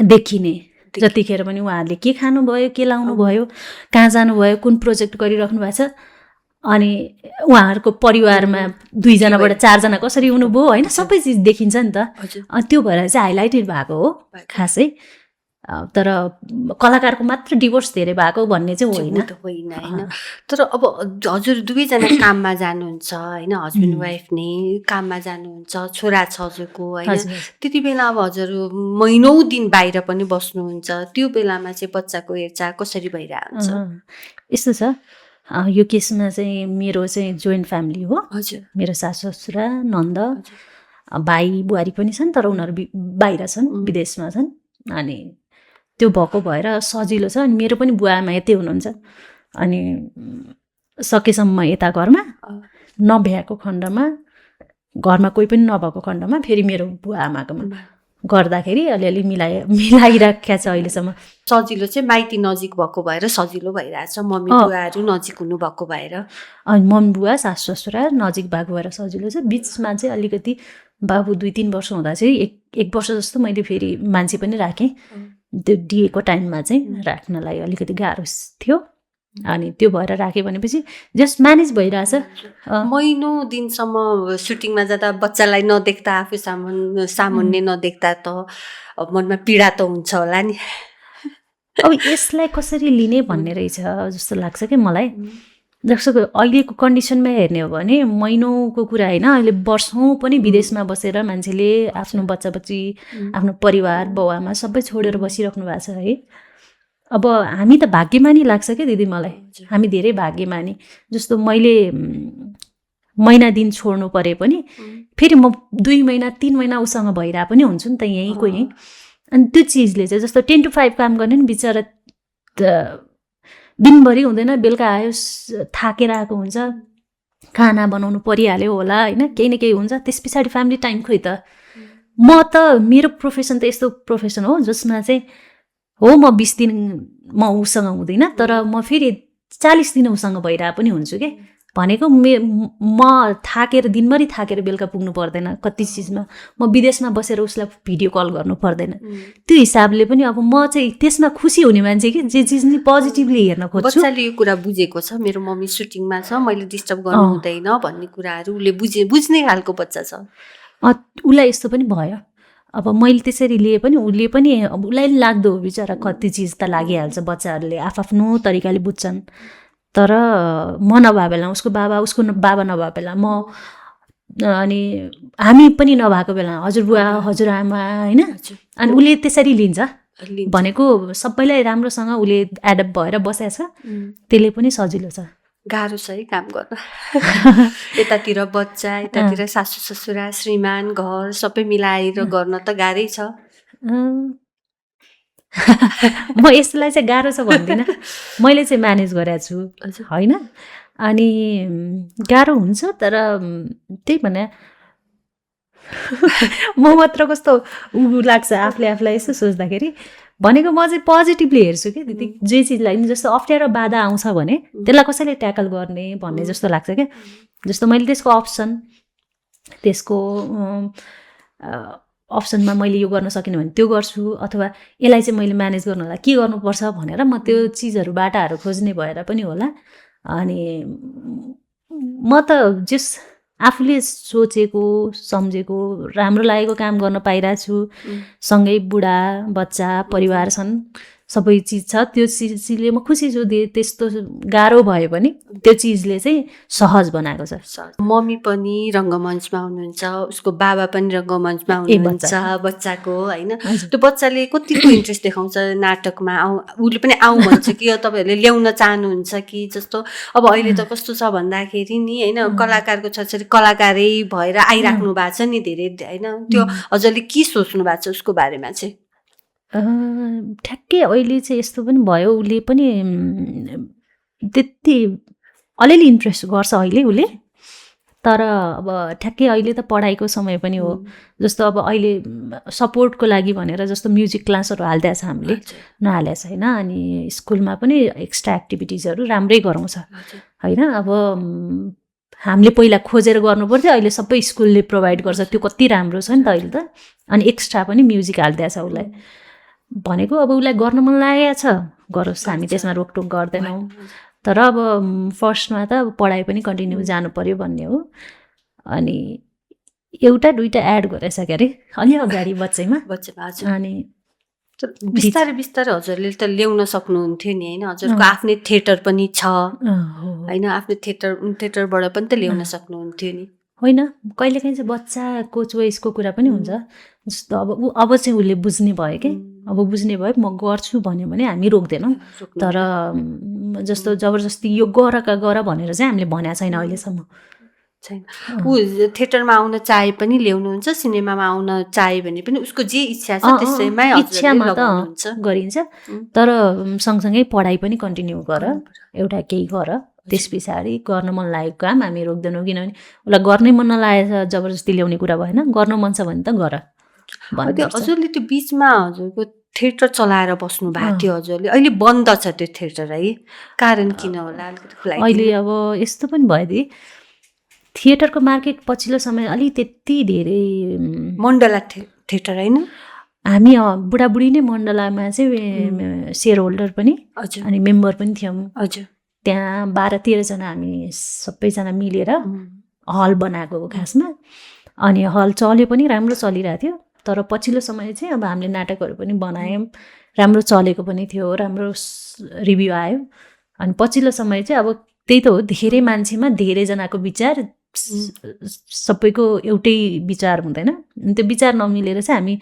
देखिने जतिखेर पनि उहाँहरूले के खानुभयो, के लाउनु भयो, कहाँ जानुभयो, कुन प्रोजेक्ट गरिराख्नु भएको छ, अनि उहाँहरूको परिवारमा 2 जनाबाट 4 जना कसरी हुनुभयो होइन, सबै चिज देखिन्छ नि त। त्यो भएर चाहिँ हाइलाइटेड भएको हो खासै। तर कलाकारको मात्र डिभोर्स धेरै भएको भन्ने चाहिँ होइन। तर अब हजुर 2 जना काममा जानुहुन्छ होइन, हस्बेन्ड वाइफ नै काममा जानुहुन्छ, छोरा छ हजुरको होइन, त्यति बेला अब हजुर महिनौँ दिन बाहिर पनि बस्नुहुन्छ, त्यो बेलामा चाहिँ बच्चाको हेरचाह कसरी भइरहेको हुन्छ? यस्तो छ, यो केसमा चाहिँ मेरो चाहिँ जोइन्ट फ्यामिली हो। हजुर, मेरो सासु ससुरा, नन्द, भाइ बुहारी पनि छन्, तर उनीहरू बाहिर छन्, विदेशमा छन्। अनि त्यो भएको भएर सजिलो छ। अनि मेरो पनि बुवा आमा यतै हुनुहुन्छ। अनि सकेसम्म यता घरमा नभ्याएको खण्डमा, घरमा कोही पनि नभएको खण्डमा फेरि मेरो बुवा आमाकोमा गर्दाखेरि अलिअलि मिलाइराखेको छ अहिलेसम्म। सजिलो चाहिँ माइती नजिक भएको भएर सजिलो भइरहेछ, मम्मी बुवाहरू नजिक हुनु भएको भएर। अनि मम्मी बुवा सासु ससुरा नजिक भएको भएर सजिलो छ। बिचमा चाहिँ अलिकति बाबु 2-3 वर्ष हुँदा चाहिँ 1 वर्ष जस्तो मैले फेरि मान्छे पनि राखेँ। त्यो डिएको टाइममा चाहिँ राख्नलाई अलिकति गाह्रो थियो। अनि त्यो भएर राखेँ भनेपछि जस्ट म्यानेज भइरहेछ। महिनौँ दिनसम्म सुटिङमा जाँदा बच्चालाई नदेख्दा, आफू सामुन्ने नदेख्दा त मनमा पीडा त हुन्छ होला नि। अब यसलाई कसरी लिने भन्ने रहेछ जस्तो लाग्छ कि मलाई। जस्तो अहिलेको कन्डिसनमा हेर्ने हो भने महिनौको कुरा होइन, अहिले वर्षौँ पनि विदेशमा बसेर मान्छेले आफ्नो बच्चा बच्ची, आफ्नो परिवार, बाउआमा सबै छोडेर बसिराख्नु भएको छ है। अब हामी त भाग्यमानी लाग्छ क्या दिदी मलाई, हामी धेरै भाग्यमानी। जस्तो मैले महिना दिन छोड्नु परे पनि फेरि म 2 महिना 3 महिना उसँग भइरह पनि हुन्छु नि त यहीँको यहीँ। अनि त्यो चिजले चाहिँ जस्तो 10 to 5 काम गर्ने नि बिचरा दिनभरि हुँदैन, बेलुका आयो थाकेर आएको हुन्छ, खाना बनाउनु परिहाल्यो होला होइन, केही न केही हुन्छ, त्यस पछाडि फ्यामिली टाइम खोइ त। म त मेरो प्रोफेसन त यस्तो प्रोफेसन हो जसमा चाहिँ हो म 20 दिन म उसँग हुँदैन, तर म फेरि 40 दिन उसँग भइरह पनि हुन्छु कि। भनेको म थाकेर दिनभरि थाकेर बेलुका पुग्नु पर्दैन कति चिजमा। म विदेशमा बसेर उसलाई भिडियो कल गर्नु पर्दैन। त्यो हिसाबले पनि अब म चाहिँ त्यसमा खुसी हुने मान्छे कि जे चिज नि पोजिटिभली हेर्न खोज्छु। बच्चाले यो कुरा बुझेको छ, मेरो मम्मी सुटिङमा छ, मैले डिस्टर्ब गर्नु हुँदैन भन्ने कुराहरू उसले बुझ्ने खालको बच्चा छ। उसलाई यस्तो पनि भयो। अब मैले त्यसरी लिए पनि उसले पनि अब उसलाई लाग्दो हो बिचरा, कति चिज त लागिहाल्छ, बच्चाहरूले आफ्नो तरिकाले बुझ्छन्। तर म नभए बेला उसको बाबा नभए बेला म, अनि हामी पनि नभएको बेला हजुरबुवा हजुरआमा होइन, अनि उसले त्यसरी लिन्छ। भनेको सबैलाई राम्रोसँग उसले एडप्ट भएर बसेको छ, त्यसले पनि सजिलो छ। गाह्रो छ है काम गर्न। यतातिर बच्चा, यतातिर सासु ससुरा, श्रीमान, घर सबै मिलाएर गर्न त गाह्रै छ। म यसलाई चाहिँ गाह्रो छ भन्दिनँ, मैले चाहिँ म्यानेज गरेको छु होइन। अनि गाह्रो हुन्छ, तर त्यही भने म मात्र कस्तो लाग्छ आफूलाई यसो सोच्दाखेरि। भनेको म चाहिँ पोजिटिभली हेर्छु कि दिदी, जे चिजलाई नि जस्तो अप्ठ्यारो बाधा आउँछ भने त्यसलाई कसैले ट्याकल गर्ने भन्ने जस्तो लाग्छ क्या। जस्तो मैले त्यसको अप्सनमा मैले यो गर्न सकिनँ भने त्यो गर्छु, अथवा यसलाई चाहिँ मैले म्यानेज गर्नलाई के गर्नुपर्छ भनेर म त्यो चिजहरू बाटाहरू खोज्ने भएर पनि होला। अनि म त जस आफूले सोचेको सम्झेको राम्रो लागेको काम गर्न पाइरहेको छु। सँगै बुढा बच्चा परिवार छन्, सबै चिज छ, त्यो चिजले म खुसी छु। त्यस्तो गाह्रो भए पनि त्यो चिजले चाहिँ सहज बनाएको छ। मम्मी पनि रङ्गमञ्चमा हुनुहुन्छ, उसको बाबा पनि रङ्गमञ्चमा हुनुहुन्छ बच्चाको, होइन? त्यो बच्चाले कतिको इन्ट्रेस्ट देखाउँछ नाटकमा, उसले पनि आउँ भन्छ कि तपाईँहरूले ल्याउन चाहनुहुन्छ कि? जस्तो अब अहिले त कस्तो छ भन्दाखेरि नि, होइन, कलाकारको छोराछोरी कलाकारै भएर आइराख्नु भएको छ नि धेरै, होइन? त्यो हजुरले के सोच्नु भएको छ उसको बारेमा चाहिँ? ठ्याक्कै अहिले चाहिँ यस्तो पनि भयो, उसले पनि त्यति अलिअलि इन्ट्रेस्ट गर्छ अहिले उसले, तर अब ठ्याक्कै अहिले त पढाइको समय पनि हो। जस्तो अब अहिले सपोर्टको लागि भनेर जस्तो म्युजिक क्लासहरू हालिदिएको छ, हामीले नहालेको छैन। अनि स्कुलमा पनि एक्स्ट्रा एक्टिभिटिजहरू राम्रै गराउँछ, होइन? अब हामीले पहिला खोजेर गर्नुपर्थ्यो, अहिले सबै स्कुलले प्रोभाइड गर्छ, त्यो कति राम्रो छ नि त अहिले त। अनि एक्स्ट्रा पनि म्युजिक हालिदिएको छ उसलाई। भनेको अब उसलाई गर्न मन लागेको छ, गरोस्, हामी त्यसमा रोकटोक गर्दैनौँ। तर अब फर्स्टमा त अब पढाइ पनि कन्टिन्यू जानु पर्यो भन्ने हो। अनि एउटा दुइटा एड गरेछ के अरे अलि अगाडि बच्चैमा। अनि बिस्तारै बिस्तारै हजुरले त ल्याउन सक्नुहुन्थ्यो नि, होइन? हजुरको आफ्नै थिएटर पनि छ, होइन? आफ्नो थिएटरबाट पनि त ल्याउन सक्नुहुन्थ्यो नि, होइन? कहिलेकाहीँ चाहिँ बच्चाको चोइसको कुरा पनि हुन्छ। जस्तो अब चाहिँ उसले बुझ्ने भयो कि, अब बुझ्ने भयो, म गर्छु भन्यो भने हामी रोक्दैनौँ। तर जस्तो जबरजस्ती यो गर भनेर चाहिँ हामीले भनेको छैन अहिलेसम्म। छैन। ऊ थिएटरमा आउन चाहे पनि ल्याउनुहुन्छ, सिनेमामा आउन चाहे भने पनि उसको जे इच्छा छ त्यसैमै इच्छामा त गरिन्छ। तर सँगसँगै पढाइ पनि कन्टिन्यू गर, एउटा केही गर, त्यस पछाडि गर्न मन लागेको काम हामी रोक्दैनौँ। किनभने उसलाई गर्नै मन नलागेछ जबरजस्ती ल्याउने कुरा भएन, गर्न मन छ भने त गर। हजुरले त्यो बिचमा हजुरको थिएटर चलाएर बस्नु भएको थियो हजुरले, अहिले बन्द छ त्यो थिएटर, है? कारण किन होला? अहिले अब यस्तो पनि भयो दिदी, थिएटरको मार्केट पछिल्लो समय अलि त्यति धेरै मण्डला थिएटर, होइन? हामी बुढाबुढी नै मण्डलामा चाहिँ सेयर होल्डर पनि अनि मेम्बर पनि थियौँ। हजुर, त्यहाँ 12-13 जना हामी सबैजना मिलेर हल बनाएको हो खासमा। अनि हल चल्यो पनि, राम्रो चलिरहेको थियो। तर पछिल्लो समय चाहिँ अब हामीले नाटकहरू पनि बनायौँ, राम्रो चलेको पनि थियो, राम्रो रिभ्यू आयो। अनि पछिल्लो समय चाहिँ अब त्यही त हो, धेरै मान्छेमा धेरैजनाको विचार, सबैको एउटै विचार हुँदैन। त्यो विचार नमिलेर चाहिँ हामी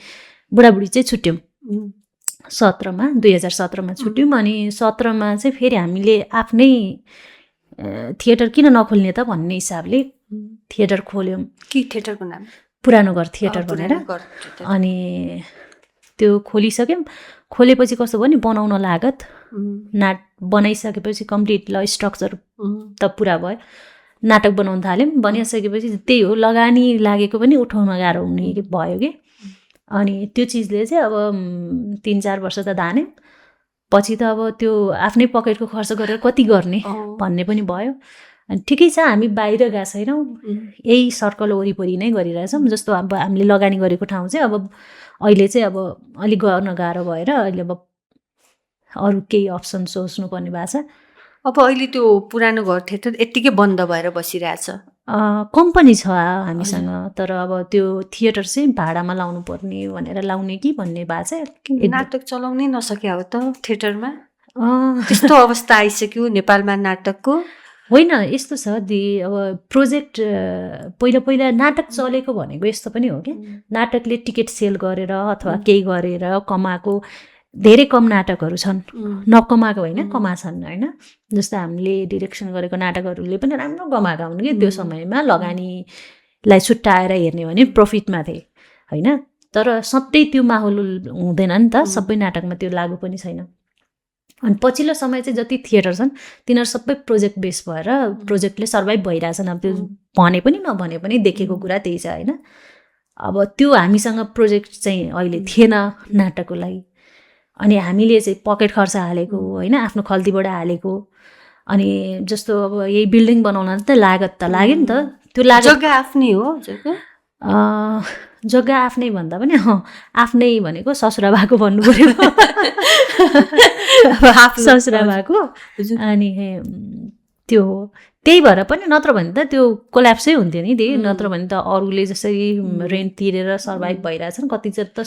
बुढाबुढी चाहिँ छुट्यौँ 2017मा छुट्यौँ। अनि 17मा चाहिँ फेरि हामीले आफ्नै थिएटर किन नखोल्ने त भन्ने हिसाबले थिएटर खोल्यौँ। के थिएटरको नाम? पुरानो घर थिएटर भनेर। अनि त्यो खोलिसक्यौँ। खोलेपछि कस्तो भयो नि, बनाउन लागत, बनाइसकेपछि कम्प्लिट ल स्ट्रक्चर त पुरा भयो, नाटक बनाउन थाल्यौँ। बनिसकेपछि त्यही हो, लगानी लागेको पनि उठाउन गाह्रो हुने भयो कि। अनि त्यो चिजले चाहिँ अब 3-4 वर्ष त धान्यो। पछि त अब त्यो आफ्नै पकेटको खर्च गरेर कति गर्ने भन्ने पनि भयो। अनि ठिकै छ, हामी बाहिर गएको छैनौँ, यही सर्कल वरिपरि नै गरिरहेछौँ। जस्तो अब हामीले लगानी गरेको ठाउँ चाहिँ अब अहिले चाहिँ अब अलिक गर्न गाह्रो भएर अहिले अब अरू केही अप्सन सोच्नुपर्ने भएको छ। अब अहिले त्यो पुरानो घर थिएटर यत्तिकै बन्द भएर बसिरहेछ। कम्पनी छ हामीसँग, तर अब त्यो थिएटर चाहिँ भाडामा लाउनु पर्ने भनेर लाउने कि भन्ने भएको छ। नाटक चलाउनै नसक्यो हो त थिएटरमा, त्यस्तो अवस्था आइसक्यो नेपालमा नाटकको। होइन, यस्तो छ दि, अब प्रोजेक्ट पहिला नाटक चलेको भनेको यस्तो पनि हो कि, नाटकले टिकट सेल गरेर अथवा केही गरेर कमाएको धेरै कम नाटकहरू छन्, नकमाएको होइन, कमाछन्, होइन? जस्तो हामीले डिरेक्सन गरेको नाटकहरूले पनि राम्रो कमाएका हुन् कि त्यो समयमा। लगानीलाई छुट्याएर हेर्ने भने प्रफिटमा थिए, होइन? तर सधैँ त्यो माहौल हुँदैन नि त, सबै नाटकमा त्यो लागु पनि छैन। अनि पछिल्लो समय चाहिँ जति थिएटर छन् तिनीहरू सबै प्रोजेक्ट बेस भएर प्रोजेक्टले सर्भाइभ भइरहेछन्। अब त्यो भने पनि नभने पनि देखेको कुरा त्यही छ, होइन? अब त्यो हामीसँग प्रोजेक्ट चाहिँ अहिले थिएन नाटकको लागि। अनि हामीले चाहिँ पकेट खर्च हालेको, होइन, आफ्नो खल्तीबाट हालेको। अनि जस्तो अब यही बिल्डिङ बनाउन त लागत त लाग्यो नि त, त्यो लागत जग्गा आफ्नै हो हजुरको? जग्गा आफ्नै भन्दा पनि आफ्नै भनेको ससुरा भएको भन्नु पर्यो, ससुरा भएको। अनि त्यो हो, त्यही भएर पनि, नत्र भने त त्यो कोल्याप्सै हुन्थ्यो नि त्यही। नत्र भने त अरूले जसरी रेन्ट तिरेर सर्भाइभ भइरहेछन्, कति चाहिँ त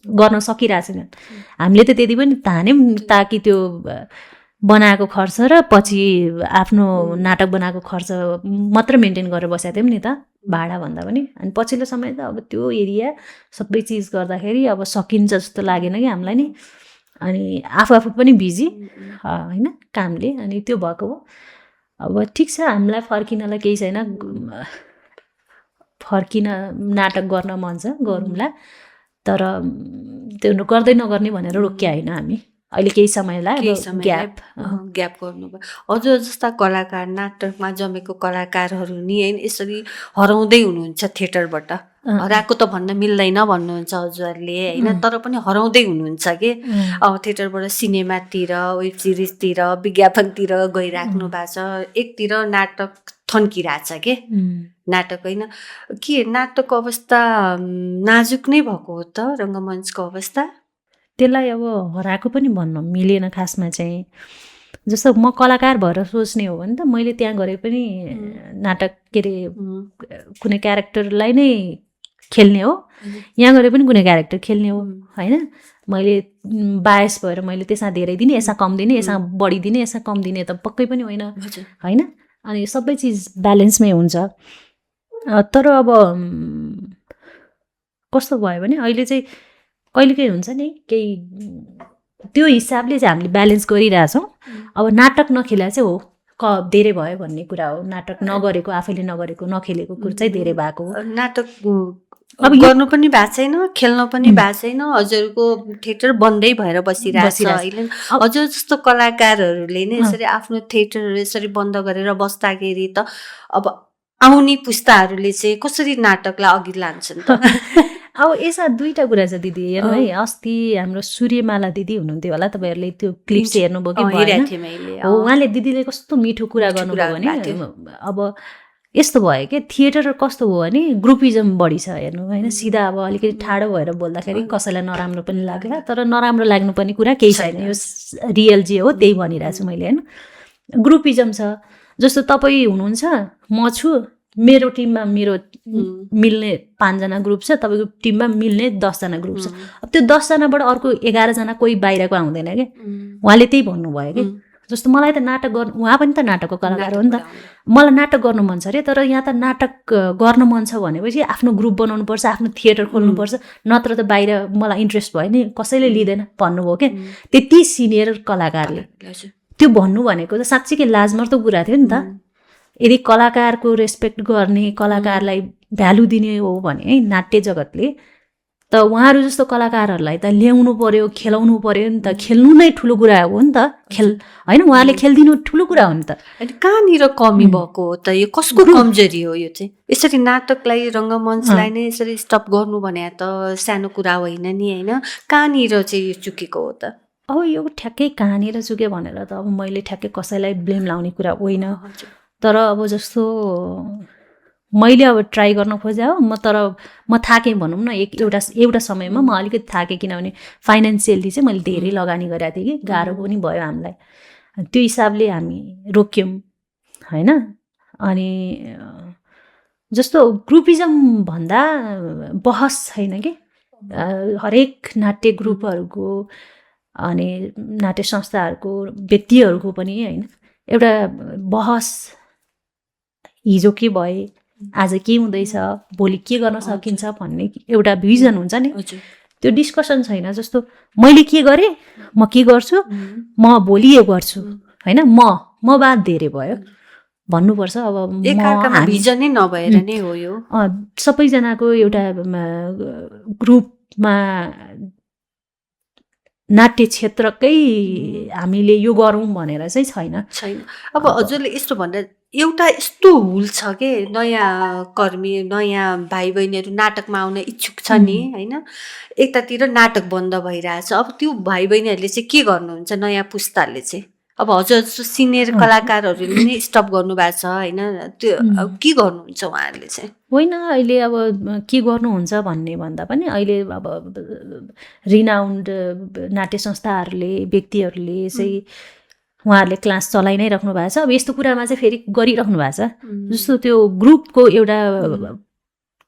गर्न सकिरहेको छैनन्। हामीले त त्यति पनि तान्यौँ ताकि त्यो बनाएको खर्च र पछि आफ्नो नाटक बनाएको खर्च मात्र मेन्टेन गरेर बसेका थियौँ नि त, भाडा भन्दा पनि। अनि पछिल्लो समय त अब त्यो एरिया सबै चिज गर्दाखेरि अब सकिन्छ जस्तो लागेन कि हामीलाई नि। अनि आफू पनि बिजी होइन कामले, अनि त्यो भएको हो। अब ठिक छ, हामीलाई फर्किनलाई केही छैन, फर्किन नाटक गर्न मन छ गरौँला, तर त्यो गर्दै नगर्ने भनेर रोक्या होइन हामी। अहिले केही समयलाई ग्याप गर्नुभयो। हजुर जस्ता कलाकार, नाटकमा जमेको कलाकारहरू नि होइन यसरी हराउँदै हुनुहुन्छ थिएटरबाट। हराएको त भन्न मिल्दैन भन्नुहुन्छ हजुरहरूले होइन, तर पनि हराउँदै हुनुहुन्छ कि। अब थिएटरबाट सिनेमातिर, वेब सिरिजतिर, विज्ञापनतिर गइराख्नु भएको छ। एकतिर नाटक थन्किरहेछ के, नाटक होइन के नाटकको अवस्था नाजुक नै भएको हो त, रङ्गमञ्चको अवस्था? त्यसलाई अब हराएको पनि भन्न मिलेन खासमा चाहिँ। जस्तो म कलाकार भएर सोच्ने हो भने त मैले त्यहाँ गरे पनि नाटक के अरे कुनै क्यारेक्टरलाई नै खेल्ने हो, यहाँ गरे पनि कुनै क्यारेक्टर खेल्ने हो होइन। मैले बायस भएर मैले त्यसमा धेरै दिने, यसमा कम दिने, यसमा बढी दिने, यसमा कम दिने त पक्कै पनि होइन होइन। अनि सबै चिज ब्यालेन्समै हुन्छ। तर अब कस्तो भयो भने अहिले चाहिँ कहिलेकाहीँ हुन्छ नि केही त्यो हिसाबले चाहिँ हामीले ब्यालेन्स गरिरहेछौँ। अब नाटक नखेला चाहिँ हो धेरै भयो भन्ने कुरा हो। नाटक नगरेको, आफैले नगरेको, नखेलेको कुरो चाहिँ धेरै भएको हो। नाटक अब गर्नु पनि भएको छैन, खेल्न पनि भएको छैन, हजुरको थिएटर बन्दै भएर बसिरहेछ अहिले। हजुर जस्तो कलाकारहरूले नै यसरी आफ्नो थिएटरहरू यसरी बन्द गरेर बस्दाखेरि त अब आउने पुस्ताहरूले चाहिँ कसरी नाटकलाई अघि लान्छन् त? अब यसमा दुईवटा कुरा छ दिदी, हेर्नु है। अस्ति हाम्रो सूर्यमाला दिदी हुनुहुन्थ्यो होला, तपाईँहरूले त्यो क्लिप्स हेर्नुभयो कि भएन? हो, उहाँले दिदीले कस्तो मिठो कुरा गर्नुभयो भने अब यस्तो भयो कि थिएटर कस्तो हो भने ग्रुपिजम बढी छ हेर्नु होइन। सिधा अब अलिकति ठाडो भएर बोल्दाखेरि कसैलाई नराम्रो पनि लाग्ला, तर नराम्रो लाग्नु पनि कुरा केही छैन, यो रियल जे हो त्यही भनिरहेको छु मैले होइन। ग्रुपिजम छ, जस्तो तपाईँ हुनुहुन्छ, म छु, मेरो टिममा मेरो मिल्ने 5 जना ग्रुप छ, तपाईँको टिममा मिल्ने 10 जना ग्रुप छ। अब त्यो 10 जनाबाट अर्को 11 जना कोही बाहिरको आउँदैन कि। उहाँले त्यही भन्नुभयो कि जस्तो मलाई त नाटक गर्नु, उहाँ पनि त नाटकको कलाकार हो नि त, मलाई नाटक गर्नु मन छ अरे, तर यहाँ त नाटक गर्न मन छ भनेपछि आफ्नो ग्रुप बनाउनुपर्छ, आफ्नो थिएटर खोल्नुपर्छ, नत्र त बाहिर मलाई इन्ट्रेस्ट भयो नि कसैले लिँदैन भन्नुभयो क्या। त्यति सिनियर कलाकारले त्यो भन्नु भनेको त साँच्चीकै लाजमर्दो कुरा थियो नि त। यदि कलाकारको रेस्पेक्ट गर्ने, कलाकारलाई भ्यालु दिने हो भने है नाट्य जगतले, त उहाँहरू जस्तो कलाकारहरूलाई त ल्याउनु पर्यो, खेलाउनु पर्यो नि त। खेल्नु नै ठुलो कुरा हो नि त, होइन उहाँले खेलिदिनु ठुलो कुरा हो नि त। कहाँनिर कमी भएको हो त? यो कसको कमजोरी हो? यो चाहिँ यसरी नाटकलाई, रङ्गमञ्चलाई नै यसरी स्टप गर्नु भने त सानो कुरा होइन नि होइन। कहाँनिर चाहिँ यो चुकेको हो त? अब यो ठ्याक्कै कहाँनिर चुक्यो भनेर त अब मैले ठ्याक्कै कसैलाई ब्लेम लाउने कुरा होइन, तर अब जस्तो मैले अब ट्राई गर्न खोजेँ हो म थाकेँ भनौँ न। एउटा समयमा म अलिकति थाकेँ, किनभने फाइनेन्सियली चाहिँ मैले धेरै लगानी गरेको थिएँ कि, गाह्रो पनि भयो हामीलाई। त्यो हिसाबले हामी रोक्यौँ होइन। अनि जस्तो ग्रुपिजम भन्दा बहस छैन कि, हरेक नाट्य ग्रुपहरूको अनि नाट्य संस्थाहरूको व्यक्तिहरूको पनि होइन एउटा बहस, हिजो के भए, आज के हुँदैछ, भोलि के गर्न सकिन्छ भन्ने एउटा भिजन हुन्छ नि, त्यो डिस्कसन छैन। जस्तो मैले के गरेँ, म के गर्छु, म भोलि यो गर्छु होइन, म बात धेरै भयो भन्नुपर्छ। अब भिजन नै नभएर नै हो यो। सबैजनाको एउटा ग्रुपमा नाट्य क्षेत्रकै हामीले यो गरौँ भनेर चाहिँ छैन। अब हजुरले यस्तो भन्दा एउटा यस्तो हुल छ कि नयाँ कर्मी, नयाँ भाइ बहिनीहरू नाटकमा आउन इच्छुक छ नि होइन। एकतातिर नाटक बन्द भइरहेछ, अब त्यो भाइ बहिनीहरूले चाहिँ के गर्नुहुन्छ, नयाँ पुस्ताहरूले चाहिँ? अब हजुर जस्तो सिनियर कलाकारहरूले नै स्टप गर्नुभएको छ होइन, त्यो अब के गर्नुहुन्छ उहाँहरूले चाहिँ? होइन, अहिले अब के गर्नुहुन्छ भन्ने भन्दा पनि अहिले अब रिनाउन्ड नाट्य संस्थाहरूले, व्यक्तिहरूले चाहिँ उहाँहरूले क्लास चलाइ नै राख्नु भएको छ। अब यस्तो कुरामा चाहिँ फेरि गरिराख्नु भएको छ। जस्तो त्यो ग्रुपको एउटा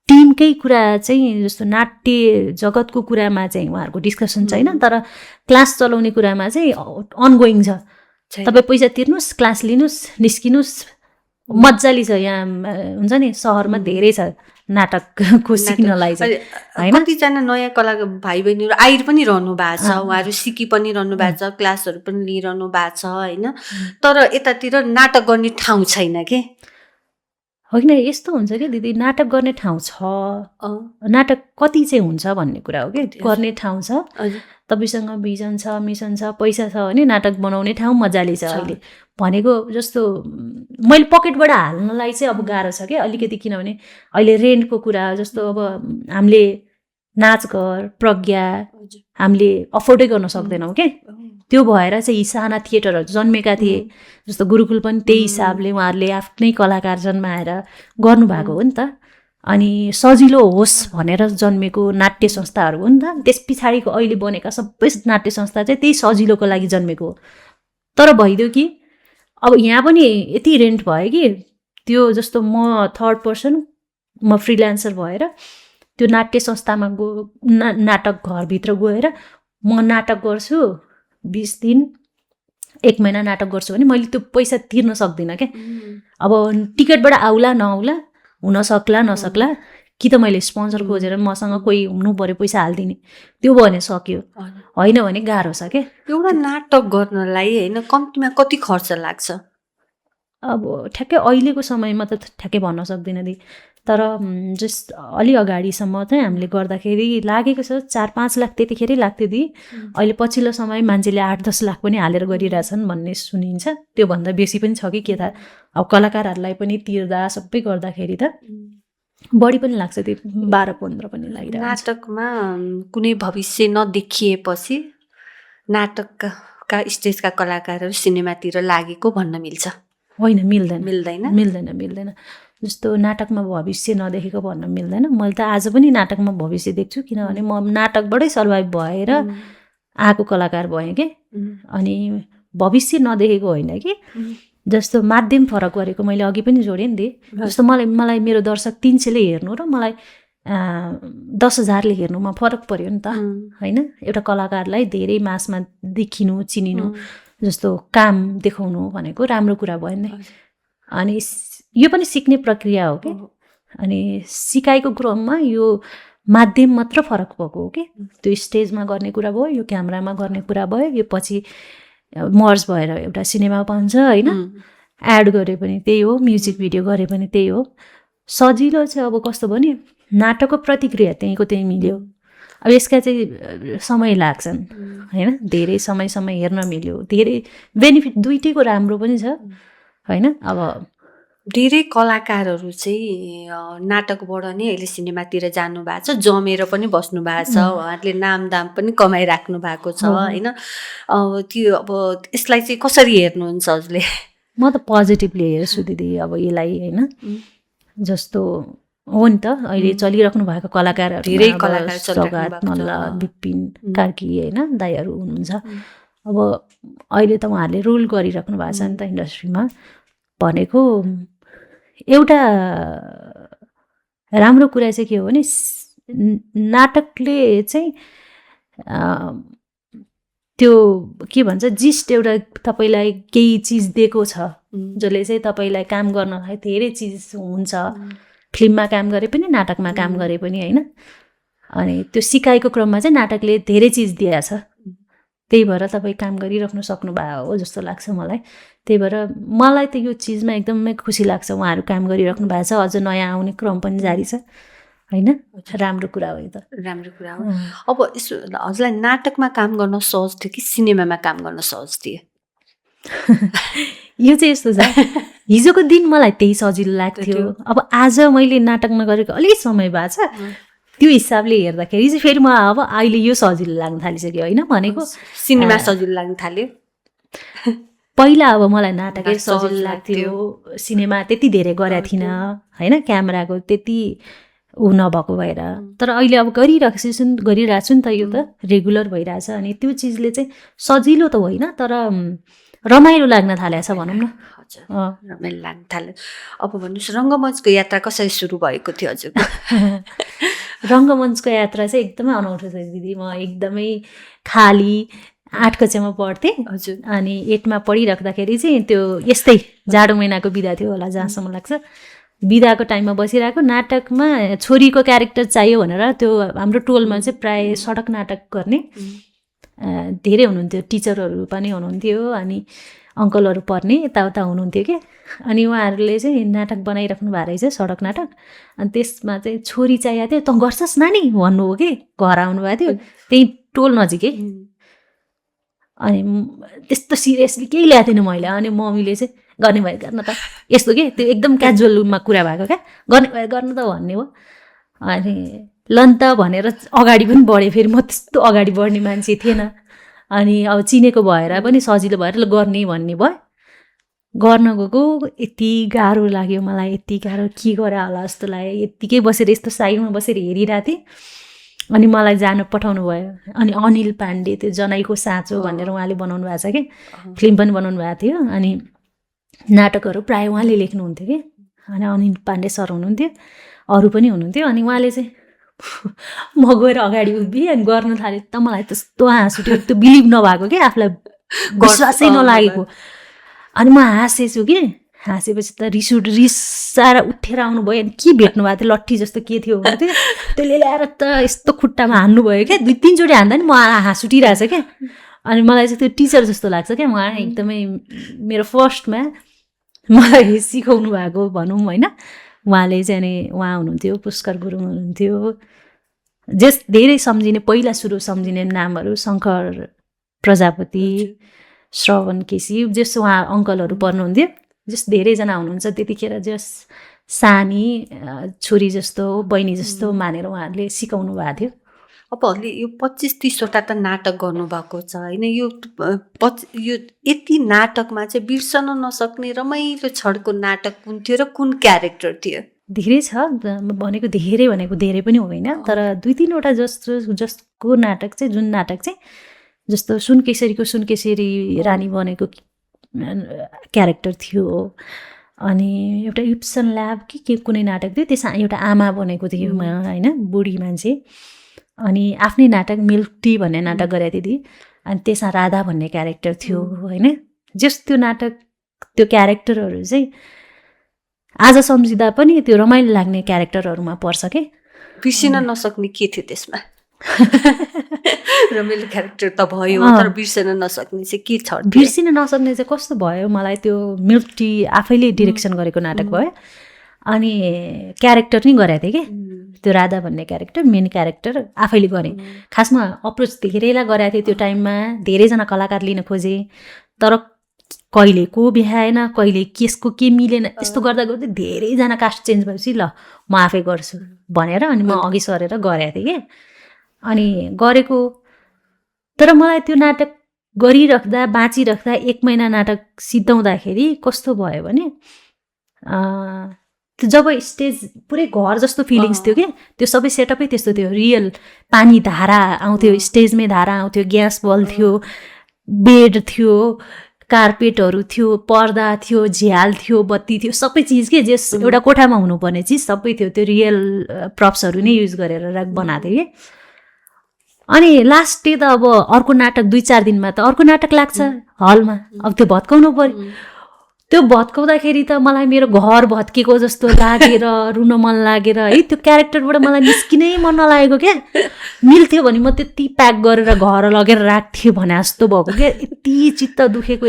टिमकै कुरा चाहिँ जस्तो नाट्य जगतको कुरामा चाहिँ उहाँहरूको डिस्कसन छैन, तर क्लास चलाउने कुरामा चाहिँ अनगोइङ छ। तपाईँ पैसा तिर्नुहोस्, क्लास लिनुहोस्, निस्किनुहोस्, मजाले छ। यहाँ हुन्छ नि सहरमा धेरै छ नाटकको सिक्नलाई चाहिँ हैन। कतिजना नयाँ कला भाइ बहिनीहरू आइ पनि रहनु भएको छ, उहाँहरू सिकि पनि रहनु भएको छ, क्लासहरू पनि लिइरहनु भएको छ हैन। तर यतातिर नाटक गर्ने ठाउँ छैन के होइन। यस्तो हुन्छ कि दिदी, नाटक गर्ने ठाउँ छ, नाटक कति चाहिँ हुन्छ भन्ने कुरा हो कि। गर्ने ठाउँ छ, तपाईँसँग भिजन छ, मिसन छ, पैसा छ भने नाटक बनाउने ठाउँ मजाले छ। अहिले भनेको जस्तो मैले पकेटबाट हाल्नलाई चाहिँ अब गाह्रो छ क्या अलिकति, किनभने अहिले रेन्टको कुरा जस्तो अब हामीले नाचघर प्रज्ञा हामीले अफोर्डै गर्न सक्दैनौँ क्या। त्यो भएर चाहिँ यी साना थिएटरहरू जन्मेका थिए, जस्तो गुरुकुल पनि त्यही हिसाबले उहाँहरूले आफ्नै कलाकार जन्माएर गर्नुभएको हो नि त। अनि सजिलो होस् भनेर जन्मेको नाट्य संस्थाहरू हो नि त। त्यस पछाडिको अहिले बनेका सबै नाट्य संस्था चाहिँ त्यही सजिलोको लागि जन्मेको हो। तर भइदियो कि अब यहाँ पनि यति रेन्ट भयो कि त्यो जस्तो म थर्ड पर्सन, म फ्रिल्यान्सर भएर त्यो नाट्य संस्थामा नाटक घरभित्र गएर म नाटक गर्छु 20 दिन 1 महिना नाटक गर्छु भने मैले त्यो पैसा तिर्न सक्दिनँ क्या। अब टिकटबाट आउला नआउला, हुन सक्ला नसक्ला, कि त मैले स्पोन्सर खोजेर मसँग कोही हुनु पर्यो पैसा हालिदिने, त्यो भने सक्यो, होइन भने गाह्रो छ क्या। एउटा नाटक गर्नलाई होइन कम्तीमा कति खर्च लाग्छ? अब ठ्याक्कै अहिलेको समयमा त ठ्याक्कै भन्न सक्दिनँ दि, तर जस्ट अलि अगाडिसम्म चाहिँ हामीले गर्दाखेरि लागेको छ 4-5 लाख त्यतिखेरै लाग्थ्यो दि। अहिले पछिल्लो समय मान्छेले 8-10 लाख पनि हालेर गरिरहेछन् भन्ने सुनिन्छ। त्योभन्दा बेसी पनि छ कि के थाहा। अब कलाकारहरूलाई पनि तिर्दा सबै गर्दाखेरि त बढी पनि लाग्छ, त्यो 12-15 पनि लागिरहेको। नाटकमा कुनै भविष्य नदेखिएपछि नाटकका स्टेजका कलाकारहरू सिनेमातिर लागेको भन्न मिल्छ? होइन, मिल्दैन मिल्दैन मिल्दैन मिल्दैन। जस्तो नाटकमा भविष्य नदेखेको भन्न मिल्दैन। मैले त आज पनि नाटकमा भविष्य देख्छु, किनभने म नाटकबाटै सर्भाइभ भएर आएको कलाकार भएँ कि। अनि भविष्य नदेखेको होइन कि, जस्तो माध्यम फरक गरेको मैले अघि पनि जोडेँ नि दि। जस्तो मलाई मेरो दर्शक 300ले हेर्नु र मलाई 10,000ले हेर्नुमा फरक पर्यो नि त होइन। एउटा कलाकारलाई धेरै मासमा देखिनु चिनिनु जस्तो काम देखाउनु भनेको राम्रो कुरा भयो नि। अनि यो पनि सिक्ने प्रक्रिया हो कि। अनि सिकाइको क्रममा यो माध्यम मात्र फरक भएको हो कि। त्यो स्टेजमा गर्ने कुरा भयो, यो क्यामेरामा गर्ने कुरा भयो, यो पछि मर्ज भएर एउटा सिनेमा पाउँछ होइन। एड गरे पनि त्यही हो, म्युजिक भिडियो गरे पनि त्यही हो। सजिलो चाहिँ अब कस्तो भयो नि, नाटकको प्रतिक्रिया त्यहीँको त्यहीँ मिल्यो। अब यसका चाहिँ समय लाग्छन् होइन, धेरै समय हेर्न मिल्यो, धेरै बेनिफिट दुइटैको राम्रो पनि छ होइन। अब धेरै कलाकारहरू चाहिँ नाटकबाट नै अहिले सिनेमातिर जानु भएको छ, जमेर पनि बस्नु भएको छ, उहाँहरूले नामदाम पनि कमाइराख्नु भएको छ होइन। त्यो अब यसलाई चाहिँ कसरी हेर्नुहुन्छ हजुरले? म त पोजिटिभली हेर्छु दिदी अब यसलाई होइन। जस्तो हो नि त अहिले चलिराख्नु भएको कलाकारहरू धेरै कलाकार सौगात मल्ल, विपिन कार्की होइन दाइहरू हुनुहुन्छ। अब अहिले त उहाँहरूले रुल गरिराख्नु भएको छ नि त इन्डस्ट्रीमा। भनेको एउटा राम्रो कुरा चाहिँ के हो भने नाटकले चाहिँ त्यो के भन्छ जिस्ट एउटा तपाईँलाई केही चिज दिएको छ, जसले चाहिँ तपाईँलाई काम गर्नलाई धेरै चिज हुन्छ। फिल्ममा काम गरे पनि नाटकमा काम गरे पनि होइन। अनि त्यो सिकाइको क्रममा चाहिँ नाटकले धेरै चिज दिएको छ, त्यही भएर तपाईँ काम गरिराख्नु सक्नुभएको हो जस्तो लाग्छ मलाई। त्यही भएर मलाई त यो चिजमा एकदमै खुसी लाग्छ, उहाँहरू काम गरिराख्नु भएको छ, अझ नयाँ आउने क्रम पनि जारी छ होइन। राम्रो कुरा हो, यो त राम्रो कुरा हो। अब यसो हजुरलाई नाटकमा काम गर्न सहज थियो कि सिनेमामा काम गर्न सहज थियो? यो चाहिँ यस्तो छ, हिजोको दिन मलाई त्यही सजिलो लाग्थ्यो। अब आज मैले नाटक नगरेको अलिक समय भएको छ, त्यो हिसाबले हेर्दाखेरि चाहिँ फेरि म अब अहिले यो सजिलो लाग्न थालिसक्यो होइन। भनेको सिनेमा सजिलो लाग्न थाल्यो। पहिला अब मलाई नाटकै सजिलो लाग्थ्यो, सिनेमा त्यति धेरै गरेको थिइनँ होइन, क्यामेराको त्यति ऊ नभएको भएर। तर अहिले अब गरिरहेको छु नि त, यो त रेगुलर भइरहेछ। अनि त्यो चिजले चाहिँ सजिलो त होइन, तर रमाइलो लाग्न थालेको छ भनौँ न। हजुर, रमाइलो लाग्न थाल्यो। अब भन्नुहोस् रङ्गमञ्चको यात्रा कसरी सुरु भएको थियो हजुरको? रङ्गमञ्चको यात्रा चाहिँ एकदमै अनौठो छ दिदी। म एकदमै खाली 8 कक्षामा पढ्थेँ। हजुर। अनि 8मा पढिराख्दाखेरि चाहिँ त्यो यस्तै जाडो महिनाको बिदा थियो होला जहाँसम्म लाग्छ। बिदाको टाइममा बसिरहेको, नाटकमा छोरीको क्यारेक्टर चाहियो भनेर त्यो हाम्रो टोलमा चाहिँ प्राय सडक नाटक गर्ने धेरै हुनुहुन्थ्यो, टिचरहरू पनि हुनुहुन्थ्यो अनि अङ्कलहरू पर्ने यताउता हुनुहुन्थ्यो कि। अनि उहाँहरूले चाहिँ नाटक बनाइराख्नु भएको रहेछ, सडक नाटक। अनि त्यसमा चाहिँ छोरी चाहिएको थियो, तँ गर्छस् नानी भन्नुभयो कि। घर आउनुभएको थियो त्यही टोल नजिकै। अनि त्यस्तो सिरियसली केही ल्याएको थिएन मैले। अनि मम्मीले चाहिँ गर्ने भयो गर्न त, यस्तो के त्यो एकदम क्याजुअल रूपमा कुरा भएको क्या, गर्ने भयो गर्न त भन्ने हो। अनि लन त भनेर अगाडि पनि बढेँ। फेरि म त्यस्तो अगाडि बढ्ने मान्छे थिएन। अनि अब चिनेको भएर पनि सजिलो भएर ल गर्ने भन्ने भयो। गर्न गएको यति गाह्रो लाग्यो मलाई, यति गाह्रो के गरे होला जस्तो लाग्यो। यत्तिकै बसेर यस्तो साइडमा बसेर हेरिरहेको थिएँ। अनि मलाई जान पठाउनु भयो। अनि अनिल पाण्डे त्यो जनाईको साँचो भनेर उहाँले बनाउनु भएको छ कि, फिल्म पनि बनाउनु भएको थियो। अनि नाटकहरू प्रायः उहाँले लेख्नुहुन्थ्यो कि। अनि अनिल पाण्डे सर हुनुहुन्थ्यो, अरू पनि हुनुहुन्थ्यो। अनि उहाँले चाहिँ म गएर अगाडि उभिएँ अनि गर्न थालेँ। त मलाई त्यस्तो हाँस उठ्यो, त्यो बिलिभ नभएको क्या, आफूलाई विश्वासै नलागेको। अनि म हाँसेछु कि। हाँसेपछि त रिसाएर उठेर आउनुभयो। अनि के भेट्नु भएको थियो, लट्ठी जस्तो के थियो भन्थ्यो, त्यसले ल्याएर त यस्तो खुट्टामा हान्नुभयो क्या। 2-3 चोटि हान्दा नि म हाँस उठिरहेछ क्या। अनि मलाई चाहिँ त्यो टिचर जस्तो लाग्छ क्या। उहाँ एकदमै मेरो फर्स्टमा मलाई सिकाउनु भएको भनौँ होइन। उहाँले चाहिँ अनि उहाँ हुनुहुन्थ्यो, पुष्कर गुरुङ हुनुहुन्थ्यो। धेरै सम्झिने, पहिला सुरु सम्झिने नामहरू शङ्कर प्रजापति, श्रवण केसी, जस उहाँ अङ्कलहरू पर्नुहुन्थ्यो। जस धेरैजना हुनुहुन्छ त्यतिखेर, जस सानी छोरी जस्तो बहिनी जस्तो मानेर उहाँहरूले सिकाउनु भएको थियो। अब अहिले यो 25-30वटा त नाटक गर्नुभएको छ होइन। यो यति नाटकमा चाहिँ बिर्सन नसक्ने रमाइलो छड्को नाटक कुन थियो र कुन क्यारेक्टर थियो? धेरै छ भनेको, धेरै पनि होइन, तर 2-3वटा जसको नाटक चाहिँ, जुन नाटक चाहिँ जस्तो सुनकेशरीको सुनकेशरी रानी बनेको क्यारेक्टर थियो। अनि एउटा इप्सन ल्याब के कुनै नाटक थियो, त्यसमा एउटा आमा बनेको थियो होइन, बुढी मान्छे। अनि आफ्नै नाटक मिल्क टी भन्ने नाटक गरेको थिएँ। अनि त्यसमा राधा भन्ने क्यारेक्टर थियो होइन। जस त्यो नाटक, त्यो क्यारेक्टरहरू चाहिँ आज सम्झिँदा पनि त्यो रमाइलो लाग्ने क्यारेक्टरहरूमा पर्छ कि। बिर्सिन नसक्ने के थियो त्यसमा? रमाइलो क्यारेक्टर त भयो, तर बिर्सिन नसक्ने चाहिँ के छ? बिर्सिन नसक्ने चाहिँ कस्तो भयो मलाई, त्यो मिल्क टी आफैले डिरेक्सन गरेको नाटक भयो। अनि क्यारेक्टर नि गरेको थिएँ कि, त्यो राधा भन्ने क्यारेक्टर, मेन क्यारेक्टर आफैले गरेँ। खासमा अप्रोच धेरैलाई गरेको थिएँ त्यो टाइममा, धेरैजना कलाकार लिन खोजेँ। तर कहिले को भ्याएन, कहिले केसको के मिलेन। यस्तो गर्दा गर्दै धेरैजना कास्ट चेन्ज भएपछि ल म आफै गर्छु भनेर अनि म अघि सरेर गरेको थिएँ कि। अनि गरेको, तर मलाई त्यो नाटक गरिराख्दा, बाँचिराख्दा 1 महिना नाटक सिद्धाउँदाखेरि कस्तो भयो भने, जब स्टेज पुरै घर जस्तो फिलिङ्स थियो कि, त्यो सबै सेटअपै त्यस्तो थियो। रियल पानी धारा आउँथ्यो, स्टेजमै धारा आउँथ्यो, ग्यास बल्थ्यो, बेड थियो, कार्पेटहरू थियो, पर्दा थियो, झ्याल थियो, बत्ती थियो, सबै चिज के जस एउटा कोठामा हुनुपर्ने चिज सबै थियो। त्यो रियल प्रप्सहरू नै युज गरेर बनाएको थियो कि। अनि लास्ट डे त अब अर्को नाटक 2-4 दिनमा त अर्को नाटक लाग्छ हलमा। अब त्यो भत्काउनु पर्यो। त्यो भत्काउँदाखेरि त मलाई मेरो घर भत्केको जस्तो लागेर, रुन मन लागेर है। त्यो क्यारेक्टरबाट मलाई निस्किनै मन नलागेको क्या। मिल्थ्यो भने म त्यति प्याक गरेर घर लगेर राख्थेँ भने जस्तो भएको क्या। यति चित्त दुखेको,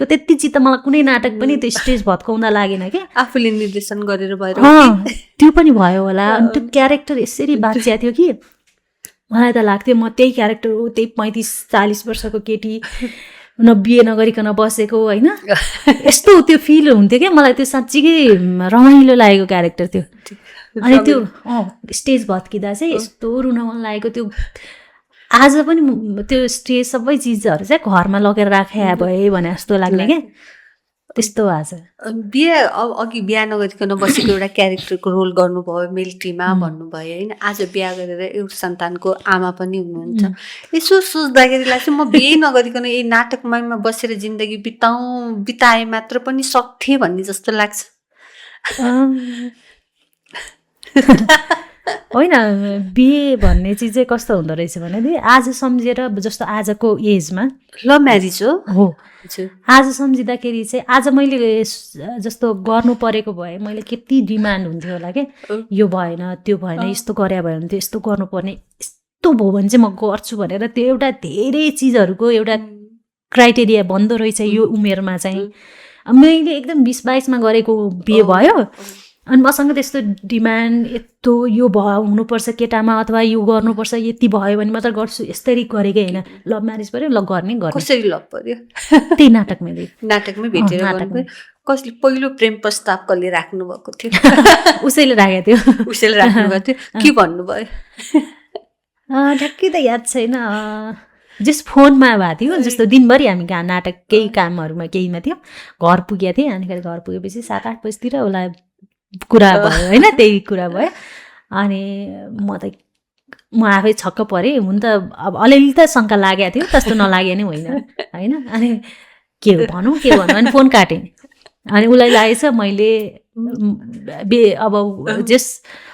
त्यति चित्त मलाई कुनै नाटक पनि त्यो स्टेज भत्काउँदा लागेन क्या। आफूले निर्देशन गरेर भएर त्यो पनि भयो होला। अनि त्यो क्यारेक्टर यसरी बाँचिया थियो कि मलाई त लाग्थ्यो म त्यही क्यारेक्टर हो, त्यही 35-40 वर्षको केटी, बिहे नगरिकन बसेको होइन। यस्तो त्यो फिल हुन्थ्यो क्या मलाई। त्यो साँच्चीकै रमाइलो लागेको क्यारेक्टर थियो। अनि त्यो स्टेज भत्किँदा चाहिँ यस्तो रुन मन लागेको थियो। आज पनि त्यो स्टेज सबै चिजहरू चाहिँ घरमा लगेर राखे भए भने जस्तो लाग्ने क्या। त्यस्तो आज बिहे अघि बिहा नगरिकन बसेको एउटा क्यारेक्टरको रोल गर्नुभयो मिलिट्रीमा भन्नुभयो होइन, आज बिहा गरेर एउटा सन्तानको आमा पनि हुनुहुन्छ। यसो सोच्दाखेरि लाग्छ म बिहे नगरिकन यही नाटकमा बसेर जिन्दगी बिताए मात्र पनि सक्थेँ भन्ने जस्तो लाग्छ। होइन, बिहे भन्ने चिज चाहिँ कस्तो हुँदो रहेछ भने आज सम्झेर, जस्तो आजको एजमा लभ म्यारिज हो, आज सम्झिँदाखेरि चाहिँ आज मैले जस्तो गर्नु परेको भए मैले कति डिमान्ड हुन्थ्यो होला क्या, यो भएन त्यो भएन, यस्तो गरे भयो भने यस्तो गर्नुपर्ने, यस्तो भयो भने चाहिँ म गर्छु भनेर त्यो एउटा धेरै चिजहरूको एउटा क्राइटेरिया बन्दो रहेछ यो उमेरमा चाहिँ। मैले एकदम 20-22मा गरेको बिहे भयो अनि मसँग त्यस्तो डिमान्ड यस्तो यो हुनुपर्छ केटामा अथवा यो गर्नुपर्छ यति भयो भने मात्र गर्छु यस्तरी गरेकै होइन। लभ म्यारिज पऱ्यो, ल गर्ने। कसरी लभ पऱ्यो? त्यही नाटकमै भेटेर गर्नुभयो। कसले पहिलो प्रेम प्रस्ताव कसले राख्नु भएको थियो? उसैले राखेको थियो। उसैले राख्नुभएको थियो। के भन्नुभयो? ठ्याक्कै त याद छैन, जस फोनमा भएको थियो। जस्तो दिनभरि हामी नाटक केही कामहरूमा केहीमा थियो, घर पुगेको थिएँ। अनि घर पुगेपछि 7-8 बजीतिर उसलाई कुरा भयो होइन, त्यही कुरा भयो। अनि म आफै छक्क परेँ। हुन त अब अलिअलि त शङ्का लागेको थियो, त्यस्तो नलागे नै होइन होइन। अनि के भनौँ अनि फोन काटेँ। अनि उसलाई लागेछ मैले अब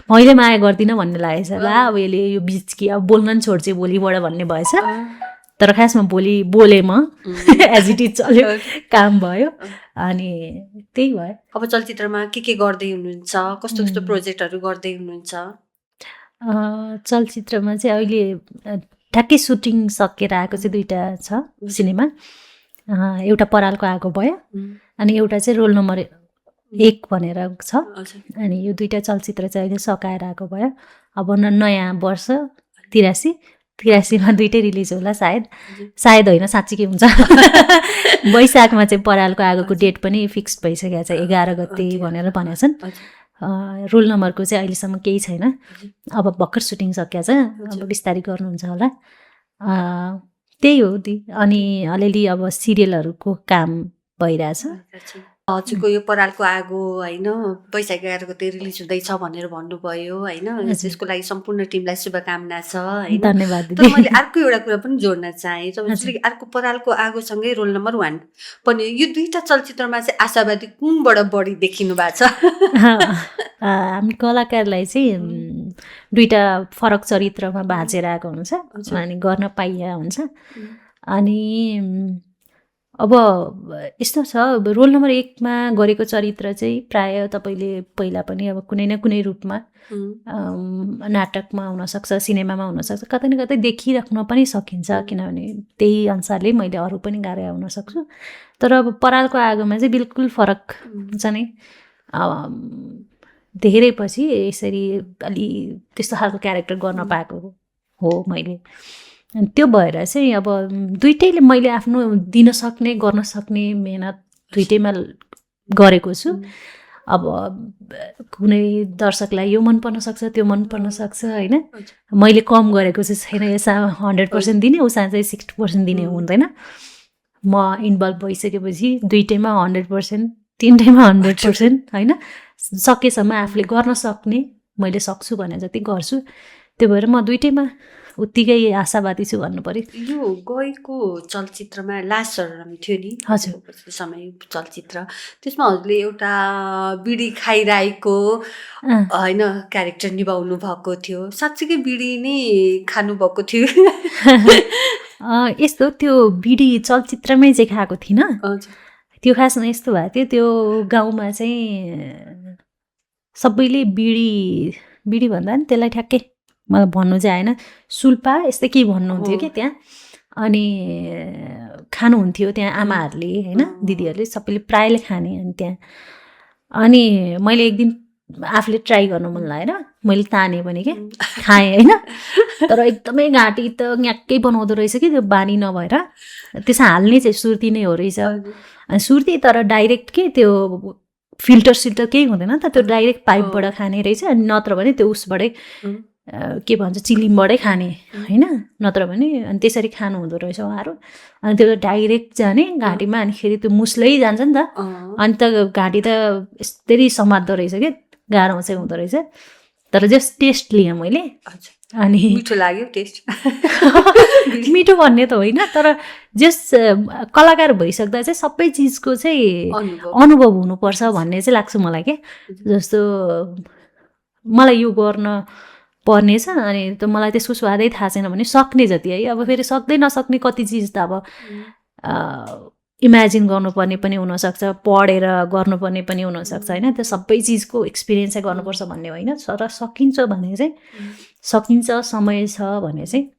मैले माया गर्दिनँ भन्ने लागेछ। ला अब यसले यो बिच कि अब बोल्न नि छोड्छ भोलिबाट भन्ने भएछ। तर खासमा भोलि बोलेँ म, एज इट इज चल्यो, काम भयो। अनि त्यही भयो। अब चलचित्रमा के गर्दै हुनुहुन्छ? कस्तो कस्तो प्रोजेक्टहरू गर्दै हुनुहुन्छ? चलचित्रमा चाहिँ अहिले ठ्याक्कै सुटिङ सकेर आएको चाहिँ 2टा छ सिनेमा। एउटा परालको आगो भयो अनि एउटा चाहिँ रोल नम्बर 1 भनेर छ। अनि यो 2टा चलचित्र चाहिँ अहिले सकाएर आएको भयो। अब नयाँ वर्ष 83मा 2टै रिलिज होला सायद होइन, साँच्चीकै हुन्छ। वैशाखमा चाहिँ परालको आगोको डेट पनि फिक्स भइसकेको छ, 11 गते भनेर भनेको छन्। रोल नम्बरको चाहिँ अहिलेसम्म केही छैन, अब भर्खर सुटिङ सकिएको छ, अब बिस्तारै गर्नुहुन्छ होला। त्यही हो। अनि अलिअलि अब सिरियलहरूको काम भइरहेछ। हजुरको यो परालको आगो होइन वैशाख 11 गते रिलिज हुँदैछ भनेर भन्नुभयो होइन, यसको लागि सम्पूर्ण टिमलाई शुभकामना छ होइन। धन्यवाद। तर मैले अर्को एउटा कुरा पनि जोड्न चाहेँ। तपाईँले अर्को परालको आगोसँगै रोल नम्बर 1 पनि, यो 2टा चलचित्रमा चाहिँ आशावादी कुनबाट बढी देखिनु भएको छ? हामी कलाकारलाई चाहिँ 2टा फरक चरित्रमा भाँचेर आएको हुन्छ अनि गर्न पाइया हुन्छ। अनि अब यस्तो छ, रोल नम्बर 1मा गरेको चरित्र चाहिँ प्राय तपाईँले पहिला पनि अब कुनै न कुनै रूपमा नाटकमा हुनसक्छ, सिनेमामा हुनसक्छ, कतै न कतै देखिराख्न पनि सकिन्छ। किनभने त्यही अनुसारले मैले अरू पनि गाह्रो आउन सक्छु। तर अब परालको आगोमा चाहिँ बिल्कुल फरक हुन्छ नै। धेरै पछि यसरी अलि त्यस्तो खालको क्यारेक्टर गर्न पाएको हो मैले। त्यो भएर चाहिँ अब 2टैले मैले आफ्नो दिन सक्ने गर्न सक्ने मेहनत 2टैमा गरेको छु। अब कुनै दर्शकलाई यो मन पर्न सक्छ, त्यो मन पर्न सक्छ होइन। मैले कम गरेको चाहिँ छैन, यसमा 100% दिने, उसा चाहिँ 60% दिने हुँदैन। म इन्भल्भ भइसकेपछि 2टैमा 100%, 3टैमा 100% होइन। सकेसम्म आफूले गर्न सक्ने मैले सक्छु भने जति गर्छु। त्यो भएर म 2टैमा उत्तिकै आशावादी छु भन्नु पर्यो। यो गएको चलचित्रमा लास्ट सरम थियो नि, हजुर समय चलचित्र, त्यसमा हजुरले एउटा बिडी खाइरहेको होइन क्यारेक्टर निभाउनु भएको थियो। साँच्चीकै बिडी नै खानुभएको थियो? यस्तो त्यो बिडी चलचित्रमै चाहिँ खाएको थिइनँ। त्यो खासमा यस्तो भएको थियो, त्यो गाउँमा चाहिँ सबैले बिडी भन्दा नि त्यसलाई ठ्याक्कै मलाई भन्नु चाहिँ आएन, सुल्पा यस्तै केही भन्नुहुन्थ्यो क्या त्यहाँ। अनि खानुहुन्थ्यो त्यहाँ आमाहरूले होइन, दिदीहरूले सबैले प्रायले खाने। अनि त्यहाँ अनि मैले एक दिन आफूले ट्राई गर्नु मन लागेर मैले तानेँ पनि क्या, खाएँ होइन। तर एकदमै घाँटी त न्याक्कै बनाउँदो रहेछ कि त्यो बानी नभएर। त्यसमा हाल्ने चाहिँ सुर्ती नै हो रहेछ। अनि सुर्ती तर डाइरेक्ट के त्यो फिल्टर केही हुँदैन त, त्यो डाइरेक्ट पाइपबाट खाने रहेछ। अनि नत्र भने त्यो उसबाटै के भन्छ चिलिमबाटै खाने होइन, नत्र भने अनि त्यसरी खानु हुँदो रहेछ उहाँहरू। अनि त्यो डाइरेक्ट जाने घाँटीमा, अनिखेरि त्यो मुस्लै जान्छ नि त, अनि त घाँटी त यस्तरी समात्दो रहेछ कि गाह्रो चाहिँ हुँदो रहेछ। तर जस्ट टेस्ट लिएँ मैले। अनि मिठो लाग्यो टेस्ट? मिठो भन्ने त होइन, तर जस कलाकार भइसक्दा चाहिँ सबै चिजको चाहिँ अनुभव हुनुपर्छ भन्ने चाहिँ लाग्छ मलाई के। जस्तो मलाई यो गर्न पर्नेछ अनि त मलाई त्यसको स्वादै थाहा छैन भने सक्ने जति है, अब फेरि सक्दै नसक्ने कति चिज त अब इमेजिन गर्नुपर्ने पनि हुनसक्छ, पढेर गर्नुपर्ने पनि हुनसक्छ होइन। त्यो सबै चिजको एक्सपिरियन्स चाहिँ गर्नुपर्छ भन्ने होइन, तर सकिन्छ भने चाहिँ सकिन्छ, समय छ भने चाहिँ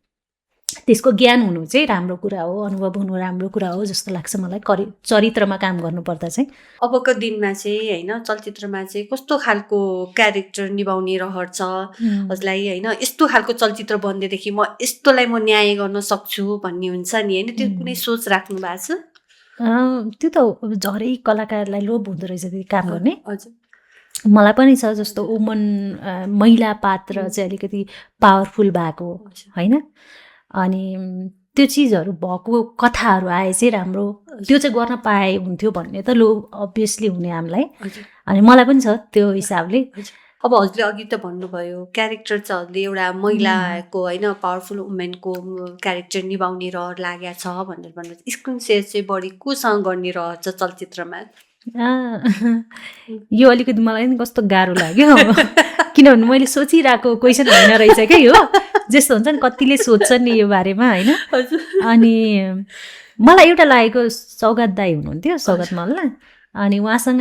त्यसको ज्ञान हुनु चाहिँ राम्रो कुरा हो, अनुभव हुनु राम्रो कुरा हो जस्तो लाग्छ मलाई चरित्रमा काम गर्नुपर्दा चाहिँ। अबको दिनमा चाहिँ होइन चलचित्रमा चाहिँ कस्तो खालको क्यारेक्टर निभाउने रहर छ हजुरलाई होइन? यस्तो खालको चलचित्र बन्देदेखि म यस्तोलाई म न्याय गर्न सक्छु भन्ने हुन्छ नि होइन, त्यो कुनै सोच राख्नु भएको छ? त्यो त झरै कलाकारलाई लोभ हुँदो रहेछ त्यो काम गर्ने। मलाई पनि छ, जस्तो वुमन महिला पात्र चाहिँ अलिकति पावरफुल भएको होइन, अनि त्यो चिजहरू भएको कथाहरू आए चाहिँ राम्रो, त्यो चाहिँ गर्न पाए हुन्थ्यो भन्ने त लोभ अभियसली हुने हामीलाई, अनि मलाई पनि छ त्यो हिसाबले। अब हजुरले अघि त भन्नुभयो क्यारेक्टर चाहिँ हजुरले एउटा महिलाको होइन पावरफुल वुमेनको क्यारेक्टर निभाउने रहर लागेको छ भनेर भन्नु। स्क्रिन सेयर चाहिँ बढी कोसँग गर्ने रहर छ चलचित्रमा? यो अलिकति मलाई नि कस्तो गाह्रो लाग्यो किनभने मैले सोचिरहेको क्वेसन होइन रहेछ क्या यो, जस्तो हुन्छ नि कतिले सोध्छन् नि यो बारेमा होइन। अनि मलाई एउटा लागेको सौगात दाई हुनुहुन्थ्यो, सौगात मल्ल, अनि उहाँसँग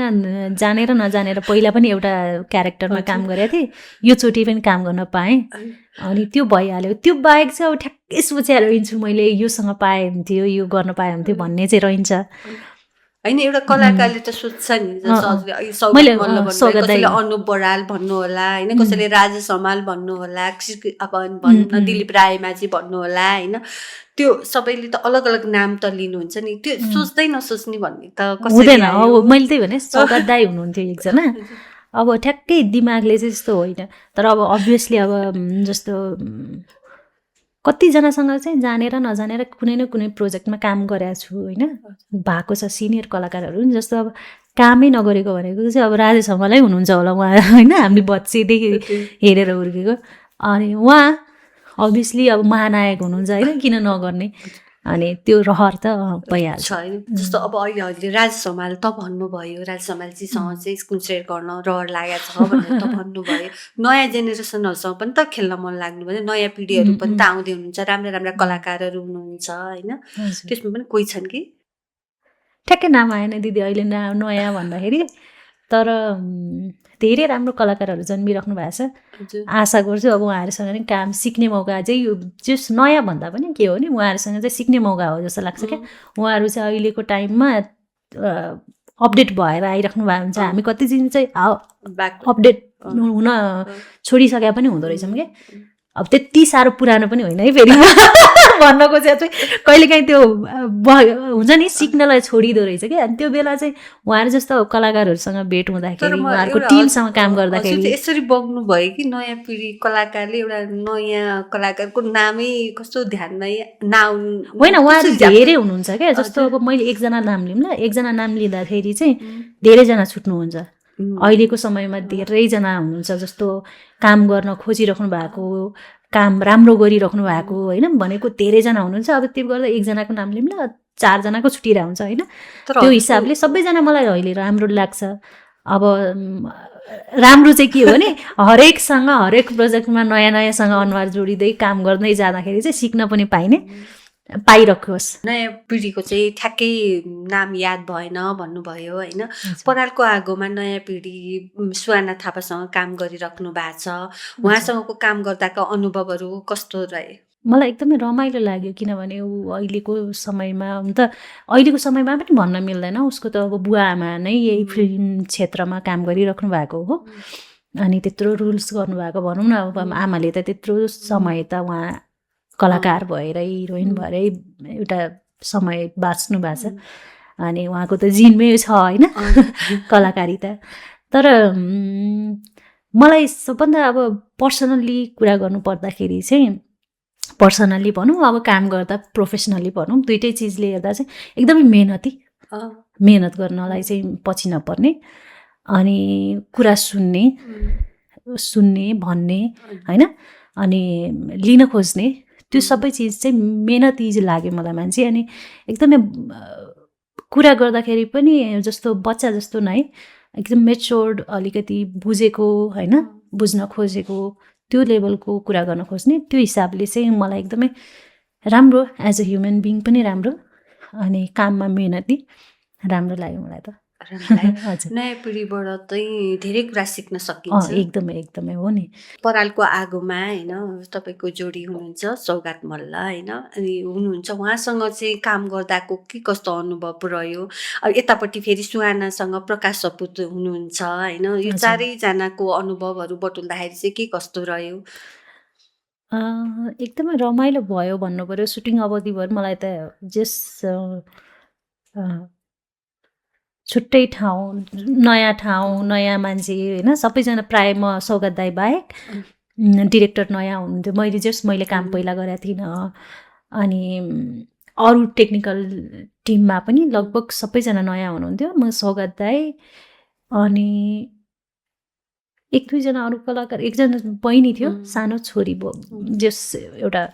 जानेर नजानेर पहिला पनि एउटा क्यारेक्टरमा काम गरेको थिएँ, यो चोटि पनि काम गर्न पाएँ, अनि त्यो भइहाल्यो। त्यो बाहेक चाहिँ अब ठ्याक्कै सोचेर रहन्छु मैले योसँग पाए हुन्थ्यो, यो गर्न पाए हुन्थ्यो भन्ने चाहिँ रहन्छ होइन। एउटा कलाकारले त सोध्छ नि, कसैले अनुप बराल भन्नु होला होइन, कसैले राजेश हमाल भन्नु होला, अब दिलीप रायमाझी भन्नु होला होइन, त्यो सबैले त अलग अलग नाम त लिनुहुन्छ नि, त्यो सोच्दै नसोच्ने भन्ने त हुँदैन। अब मैले त्यही भने सौगात दाई हुनुहुन्थ्यो एकजना, अब ठ्याक्कै दिमागले चाहिँ यस्तो होइन, तर अब अभियसली अब जस्तो कतिजनासँग चाहिँ जानेर नजानेर कुनै न कुनै प्रोजेक्टमा काम गरेको छु होइन, भएको छ सिनियर कलाकारहरू नि। जस्तो अब कामै नगरेको भनेको चाहिँ अब राजेश हमालै हुनुहुन्छ होला उहाँ होइन, हामीले बच्चैदेखि हेरेर हुर्केको, अनि उहाँ अभियसली अब महानायक हुनुहुन्छ होइन, किन नगर्ने, अनि त्यो रहर त भइहाल्छ होइन। जस्तो अब अहिले हजुरले राजेश हमाल त भन्नुभयो, राजेश हमालजीसँग चाहिँ स्क्रिन सेयर गर्न रहर लागेको छ भनेर त भन्नुभयो, नयाँ जेनेरेसनहरूसँग पनि त खेल्न मन लाग्नु भयो, नयाँ पिँढीहरू पनि त आउँदै हुनुहुन्छ, राम्रा राम्रा कलाकारहरू हुनुहुन्छ होइन, त्यसमा पनि कोही छन् कि? ठ्याक्कै नाम आएन दिदी अहिले नयाँ भन्दाखेरि, तर धेरै राम्रो कलाकारहरू जन्मिराख्नु भएको छ। आशा गर्छु अब उहाँहरूसँग नि काम सिक्ने मौका चाहिँ यो जस नयाँ भन्दा पनि के हो नि उहाँहरूसँग चाहिँ सिक्ने मौका हो जस्तो लाग्छ क्या। उहाँहरू चाहिँ अहिलेको टाइममा अपडेट भएर आइराख्नु भएको हुन्छ, हामी कति दिन चाहिँ अपडेट हुन छोडिसके पनि हुँदो रहेछौँ क्या। अब त्यति साह्रो पुरानो पनि होइन है फेरि भन्न खोजेको चाहिँ कहिलेकाहीँ त्यो हुन्छ नि सिक्नलाई छोडिदो रहेछ क्या। अनि त्यो बेला चाहिँ उहाँहरू जस्तो कलाकारहरूसँग भेट हुँदाखेरि उहाँहरूको टिमसँग काम गर्दाखेरि यसरी बग्नु भयो कि नयाँ पिँढी कलाकारले एउटा नयाँ कलाकारको नामै कस्तो ध्यानमै होइन, उहाँहरू धेरै हुनुहुन्छ क्या। जस्तो अब मैले एकजना नाम लिऊँ ल, एकजना नाम लिँदाखेरि चाहिँ धेरैजना छुट्नुहुन्छ। अहिलेको समयमा धेरैजना हुनुहुन्छ जस्तो काम गर्न खोजिराख्नु भएको, काम राम्रो गरिराख्नु भएको होइन भनेको धेरैजना हुनुहुन्छ। अब त्यो गर्दा एकजनाको नाम लिऊँ ल, 4 जनाको छुटिरहेको हुन्छ होइन। त्यो हिसाबले सबैजना मलाई अहिले राम्रो लाग्छ। अब राम्रो चाहिँ के हो भने हरेकसँग हरेक प्रोजेक्टमा नयाँ नयाँसँग अनुहार जोडिँदै काम गर्दै जाँदाखेरि चाहिँ सिक्न पनि पाइरहोस्। नयाँ पिँढीको चाहिँ ठ्याक्कै नाम याद भएन भन्नुभयो होइन। परालको आगोमा नयाँ पिँढी सुहाना थापासँग काम गरिराख्नु भएको छ, उहाँसँगको काम गर्दाको अनुभवहरू कस्तो रहे? मलाई एकदमै रमाइलो लाग्यो, किनभने ऊ अहिलेको समयमा हुन त अहिलेको समयमा पनि भन्न मिल्दैन, उसको त अब बुवा आमा नै यही फिल्म क्षेत्रमा काम गरिराख्नु भएको हो, अनि त्यत्रो रुल्स गर्नुभएको भनौँ न। अब आमाले त त्यत्रो समय त उहाँ कलाकार भएरै हिरोइन भएरै एउटा समय बाँच्नु भएको छ, अनि उहाँको त जिनमै छ होइन कलाकारिता। तर मलाई सबभन्दा अब पर्सनल्ली कुरा गर्नु पर्दाखेरि चाहिँ पर्सनल्ली भनौँ अब काम गर्दा प्रोफेसनल्ली भनौँ दुइटै चिजले हेर्दा चाहिँ एकदमै मेहनत गर्नलाई चाहिँ पछि नपर्ने अनि कुरा सुन्ने भन्ने होइन अनि लिन खोज्ने त्यो सबै चिज चाहिँ मेहनती लाग्यो मलाई मान्छे। अनि एकदमै कुरा गर्दाखेरि पनि जस्तो बच्चा जस्तो नै एकदम मेच्योर्ड अलिकति बुझेको होइन बुझ्न खोजेको त्यो लेभलको कुरा गर्न खोज्ने त्यो हिसाबले चाहिँ मलाई एकदमै राम्रो एज अ ह्युमन बिङ पनि राम्रो अनि काममा मेहनती राम्रो लाग्यो मलाई त। नयाँ पिँढीबाट चाहिँ धेरै कुरा सिक्न सकिन्छ। एकदमै हो नि। परालको आगोमा होइन तपाईँको जोडी हुनुहुन्छ सौगात मल्ल होइन अनि हुनुहुन्छ उहाँसँग चाहिँ काम गर्दाको के कस्तो अनुभव रह्यो। अब यतापट्टि फेरि सुहानासँग प्रकाश सपुत हुनुहुन्छ होइन यो चारैजनाको अनुभवहरू बटुल्दाखेरि चाहिँ के कस्तो रह्यो? एकदमै रमाइलो भयो भन्नु पर्यो। सुटिङ अवधिभर मलाई त छुट्टै ठाउँ नयाँ मान्छे होइन सबैजना प्रायः म सौगात दाइ बाहेक डिरेक्टर नयाँ हुनुहुन्थ्यो। मैले काम पहिला गरेको थिइनँ अनि अरू टेक्निकल टिममा पनि लगभग सबैजना नयाँ हुनुहुन्थ्यो। म सौगात दाइ अनि एक दुईजना अरू कलाकार एकजना बहिनी थियो सानो छोरी एउटा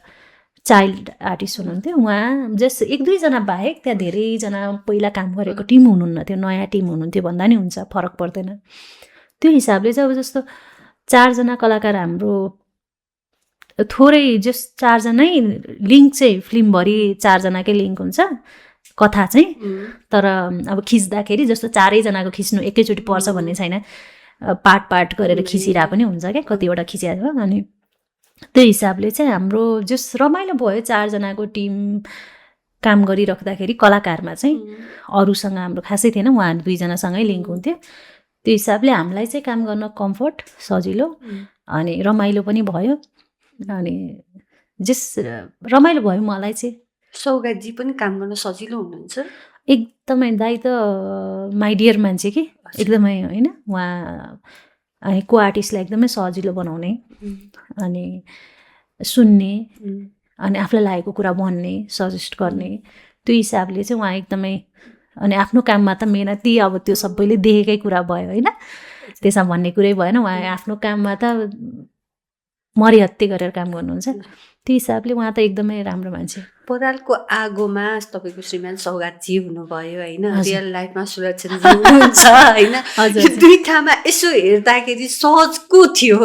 चाइल्ड आर्टिस्ट हुनुहुन्थ्यो उहाँ एक दुईजना बाहेक त्यहाँ धेरैजना पहिला काम गरेको टिम हुनुहुन्न थियो नयाँ टिम हुनुहुन्थ्यो भन्दा नि हुन्छ फरक पर्दैन। त्यो हिसाबले चाहिँ अब जस्तो चारजना कलाकार हाम्रो थोरै चारजनै लिङ्क चाहिँ फिल्मभरि चारजनाकै लिङ्क हुन्छ कथा चाहिँ तर अब खिच्दाखेरि जस्तो चारैजनाको खिच्नु एकैचोटि पर्छ भन्ने छैन पार्ट गरेर खिचिरहेको पनि हुन्छ क्या कतिवटा खिचिरहेको अनि त्यो हिसाबले चाहिँ हाम्रो रमाइलो भयो चारजनाको टिम काम गरिराख्दाखेरि कलाकारमा चाहिँ अरूसँग हाम्रो खासै थिएन उहाँहरू दुईजनासँगै लिङ्क हुन्थ्यो। त्यो हिसाबले हामीलाई चाहिँ काम गर्न कम्फर्ट सजिलो अनि रमाइलो पनि भयो अनि रमाइलो भयो मलाई चाहिँ। सौगातजी पनि काम गर्न सजिलो हुनुहुन्छ? एकदमै दाइ त माई डियर मान्छे कि एकदमै होइन उहाँ को आर्टिस्टलाई एकदमै सजिलो बनाउने अनि सुन्ने अनि आफूलाई लागेको कुरा भन्ने सजेस्ट गर्ने त्यो हिसाबले चाहिँ उहाँ एकदमै अनि आफ्नो काममा त मेहनती अब त्यो सबैले देखेकै कुरा भयो होइन त्यसमा भन्ने कुरै भएन। उहाँ आफ्नो काममा त मरिहत्ते गरेर काम गर्नुहुन्छ त्यो हिसाबले उहाँ त एकदमै राम्रो मान्छे। परालको आगोमा तपाईँको श्रीमान सौगातजी हुनुभयो होइन रियल लाइफमा सुलक्षणजी हुनुहुन्छ होइन दुईटामा यसो हेर्दाखेरि सहजको थियो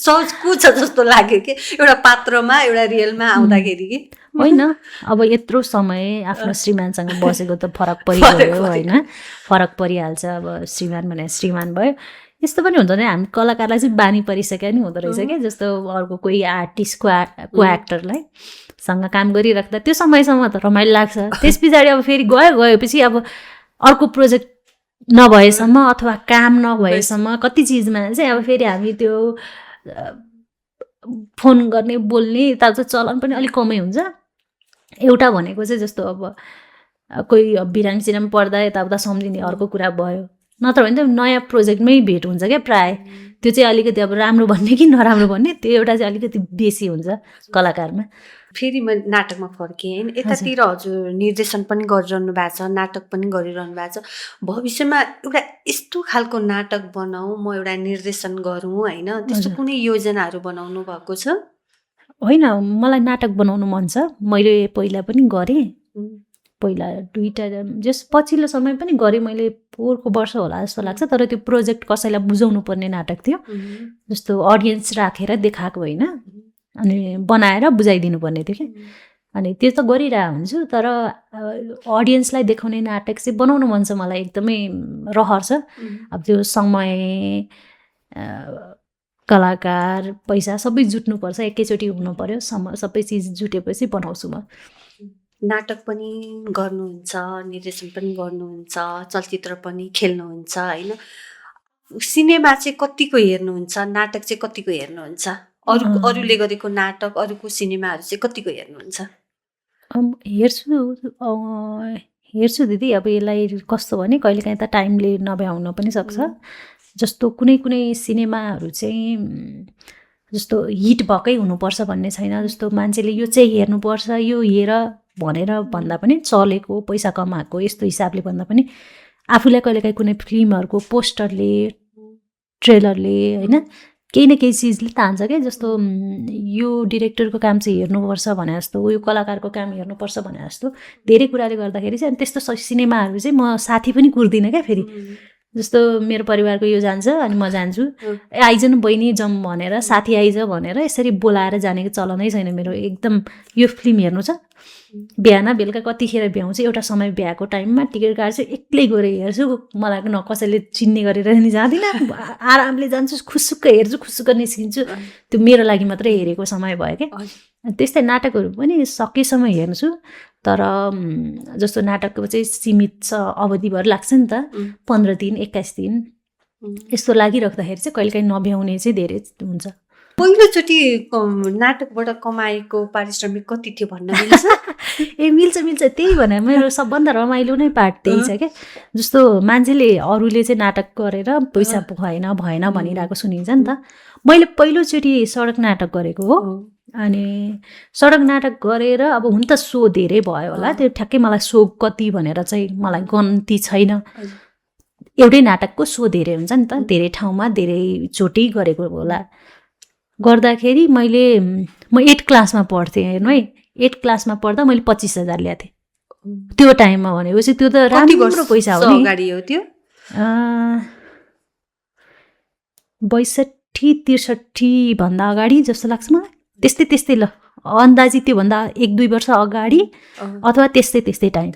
सहजको छ जस्तो लाग्यो कि एउटा पात्रमा एउटा रियलमा आउँदाखेरि कि होइन अब यत्रो समय आफ्नो श्रीमानसँग बसेको त फरक परिहाल्यो होइन फरक परिहाल्छ। अब श्रीमान भने श्रीमान भयो यस्तो पनि हुन्छ नि हामी कलाकारलाई चाहिँ बानी परिसकेको नि हुँदो रहेछ क्या जस्तो अर्को कोही आर्टिस्ट को एक्टरलाई सँग काम गरिराख्दा त्यो समयसम्म त रमाइलो लाग्छ त्यस पछाडि अब फेरि गएपछि अब अर्को प्रोजेक्ट नभएसम्म अथवा काम नभएसम्म कति चिजमा चाहिँ अब फेरि हामी त्यो फोन गर्ने बोल्ने यताउता चलन पनि अलिक कमै हुन्छ। एउटा भनेको चाहिँ जस्तो अब कोही बिरामी सिरामी पर्दा यताउता सम्झिने अर्को कुरा भयो नत्र भने त नयाँ प्रोजेक्टमै भेट हुन्छ क्या प्रायः त्यो चाहिँ अलिकति अब राम्रो भन्ने कि नराम्रो भन्ने त्यो एउटा चाहिँ अलिकति बेसी हुन्छ कलाकारमा। फेरि म नाटकमा फर्केँ होइन यतातिर हजुर निर्देशन पनि गरिरहनु भएको छ नाटक पनि गरिरहनु भएको छ भविष्यमा एउटा यस्तो खालको नाटक बनाऊ म एउटा निर्देशन गरौँ होइन त्यस्तो कुनै योजनाहरू बनाउनु भएको छ? होइन मलाई नाटक बनाउनु मन छ मैले पहिला पनि गरेँ पहिला दुईवटा पछिल्लो समय पनि गरेँ मैले पोहोरको वर्ष होला जस्तो लाग्छ तर त्यो प्रोजेक्ट कसैलाई बुझाउनु पर्ने नाटक थियो जस्तो अडियन्स राखेर देखाएको होइन अनि बनाएर बुझाइदिनु पर्ने थियो कि अनि त्यो त गरिरहेको हुन्छु तर अडियन्सलाई देखाउने नाटक चाहिँ बनाउनु मन छ मलाई एकदमै रहर छ। अब त्यो समय कलाकार पैसा सबै जुट्नुपर्छ एकैचोटि हुनु पर्यो सबै चिज जुटेपछि बनाउँछु म। नाटक पनि गर्नुहुन्छ निर्देशन पनि गर्नुहुन्छ चलचित्र पनि खेल्नुहुन्छ होइन सिनेमा चाहिँ कतिको हेर्नुहुन्छ नाटक चाहिँ कतिको हेर्नुहुन्छ अरूले गरेको नाटक अरूको सिनेमाहरू चाहिँ कतिको हेर्नुहुन्छ? हेर्छु दिदी अब यसलाई कस्तो भने कहिलेकाहीँ त टाइमले नभ्याउन पनि सक्छ जस्तो कुनै कुनै सिनेमाहरू चाहिँ जस्तो हिट भएकै हुनुपर्छ भन्ने छैन। जस्तो मान्छेले यो चाहिँ हेर्नुपर्छ, यो हेर भनेर भन्दा पनि चलेको, पैसा कमाएको यस्तो हिसाबले भन्दा पनि आफूलाई कहिलेकाहीँ कुनै फिल्महरूको पोस्टरले, ट्रेलरले होइन केही न केही चिजले तान्छ क्या। जस्तो यो डिरेक्टरको काम चाहिँ हेर्नुपर्छ भने जस्तो, यो कलाकारको काम हेर्नुपर्छ भने जस्तो धेरै कुराले गर्दाखेरि चाहिँ अनि त्यस्तो सिनेमाहरू चाहिँ म साथी पनि कुर्दिनँ क्या। फेरि जस्तो मेरो परिवारको यो जान्छ अनि म जान्छु, आइज न बहिनी जाउँ भनेर, साथी आइज भनेर यसरी बोलाएर जानेको चलनै छैन मेरो। एकदम यो फिल्म हेर्नु छ, बिहान बेलुका कतिखेर भ्याउँछु, एउटा समय भ्याएको टाइममा टिकट काट्छु, एक्लै गएर हेर्छु। मलाई न कसैले चिन्ने गरेर नि जाँदिनँ, आरामले जान्छु, खुसुक्क हेर्छु, खुसुक्क निस्किन्छु। त्यो मेरो लागि मात्रै हेरेको समय भयो क्या। त्यस्तै नाटकहरू पनि सकेसम्म हेर्छु, तर जस्तो नाटकको चाहिँ सीमित छ, अवधिभर लाग्छ नि त, 15 दिन 21 दिन यस्तो लागिराख्दाखेरि चाहिँ कहिलेकाहीँ नभ्याउने चाहिँ धेरै हुन्छ। पहिलोचोटि नाटकबाट कमाएको पारिश्रमिक कति थियो भन्न मिल्छ? मिल्छ त्यही भने मेरो सबभन्दा रमाइलो नै पार्ट त्यही छ क्या। जस्तो मान्छेले अरूले चाहिँ नाटक गरेर पैसा भएन भनिरहेको सुनिन्छ नि त। मैले पहिलोचोटि सडक नाटक गरेको हो। अनि सडक नाटक गरेर अब हुन त सो धेरै भयो होला, त्यो ठ्याक्कै मलाई सो कति भनेर चाहिँ मलाई गन्ती छैन। एउटै नाटकको सो धेरै हुन्छ नि त, धेरै ठाउँमा धेरैचोटि गरेको होला। गर्दाखेरि म 8 क्लासमा पढ्थेँ हेर्नु है। 8 क्लासमा पढ्दा मैले 25,000 ल्याएको थिएँ त्यो टाइममा। भनेपछि त्यो त राम्रो पैसा हो नि। 62-63 भन्दा अगाडि जस्तो लाग्छ मलाई। त्यस्तै ल, अन्दाजी त्योभन्दा 1-2 वर्ष अगाडि अथवा त्यस्तै टाइम।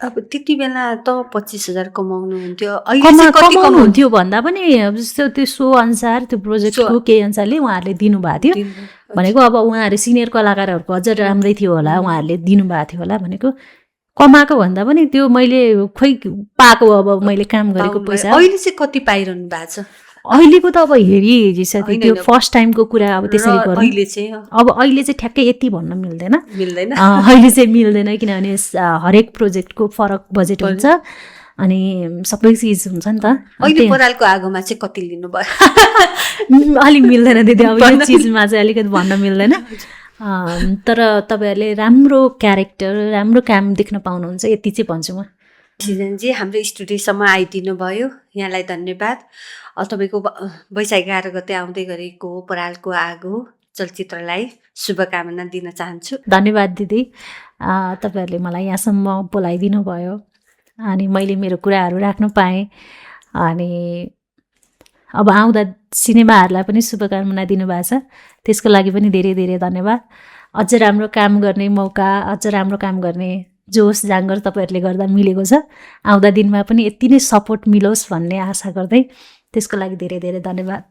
अब त्यति बेला त 25,000 कमाउनु हुन्थ्यो, कमाउनु हुन्थ्यो भन्दा पनि जस्तो त्यो सो अनुसार, त्यो प्रोजेक्टको केही अनुसारले उहाँहरूले दिनुभएको थियो। भनेको अब उहाँहरू सिनियर कलाकारहरूको अझ राम्रै थियो होला, उहाँहरूले दिनुभएको थियो होला। भनेको कमाएको भन्दा पनि त्यो मैले खोइ पाएको, अब मैले काम गरेको पैसा। अहिले चाहिँ कति पाइरहनु भएको छ? अहिलेको त अब हेरी छ, त्यो फर्स्ट टाइमको कुरा अब त्यसरी गर्नु। अहिले चाहिँ ठ्याक्कै यति भन्न मिल्दैन। अहिले चाहिँ मिल्दैन, किनभने हरेक प्रोजेक्टको फरक बजेट हुन्छ अनि सबै चिज हुन्छ नि त। अहिले परालको आगोमा चाहिँ कति लिनुभयो? अलिक मिल्दैन दिदी, अब यो चिजमा चाहिँ अलिकति भन्न मिल्दैन। तर तपाईँहरूले राम्रो क्यारेक्टर, राम्रो काम देख्न पाउनुहुन्छ, यति चाहिँ भन्छु म। सिजनजी हाम्रो स्टुडियोसम्म आइदिनु भयो, यहाँलाई धन्यवाद। तपाईँको वैशाख 11 गते आउँदै गरेको परालको आगो चलचित्रलाई शुभकामना दिन चाहन्छु। धन्यवाद दिदी, तपाईँहरूले मलाई यहाँसम्म बोलाइदिनु भयो अनि मैले मेरो कुराहरू राख्न पाएँ। अनि अब आउँदा सिनेमाहरूलाई पनि शुभकामना दिनुभएको छ, त्यसको लागि पनि धेरै धेरै धन्यवाद। अझ राम्रो काम गर्ने मौका, अझ राम्रो काम गर्ने जोस जाँगर तपाईँहरूले गर्दा मिलेको छ। आउँदा दिनमा पनि यति नै सपोर्ट मिलोस् भन्ने आशा गर्दै त्यसको लागि धेरै धेरै धन्यवाद।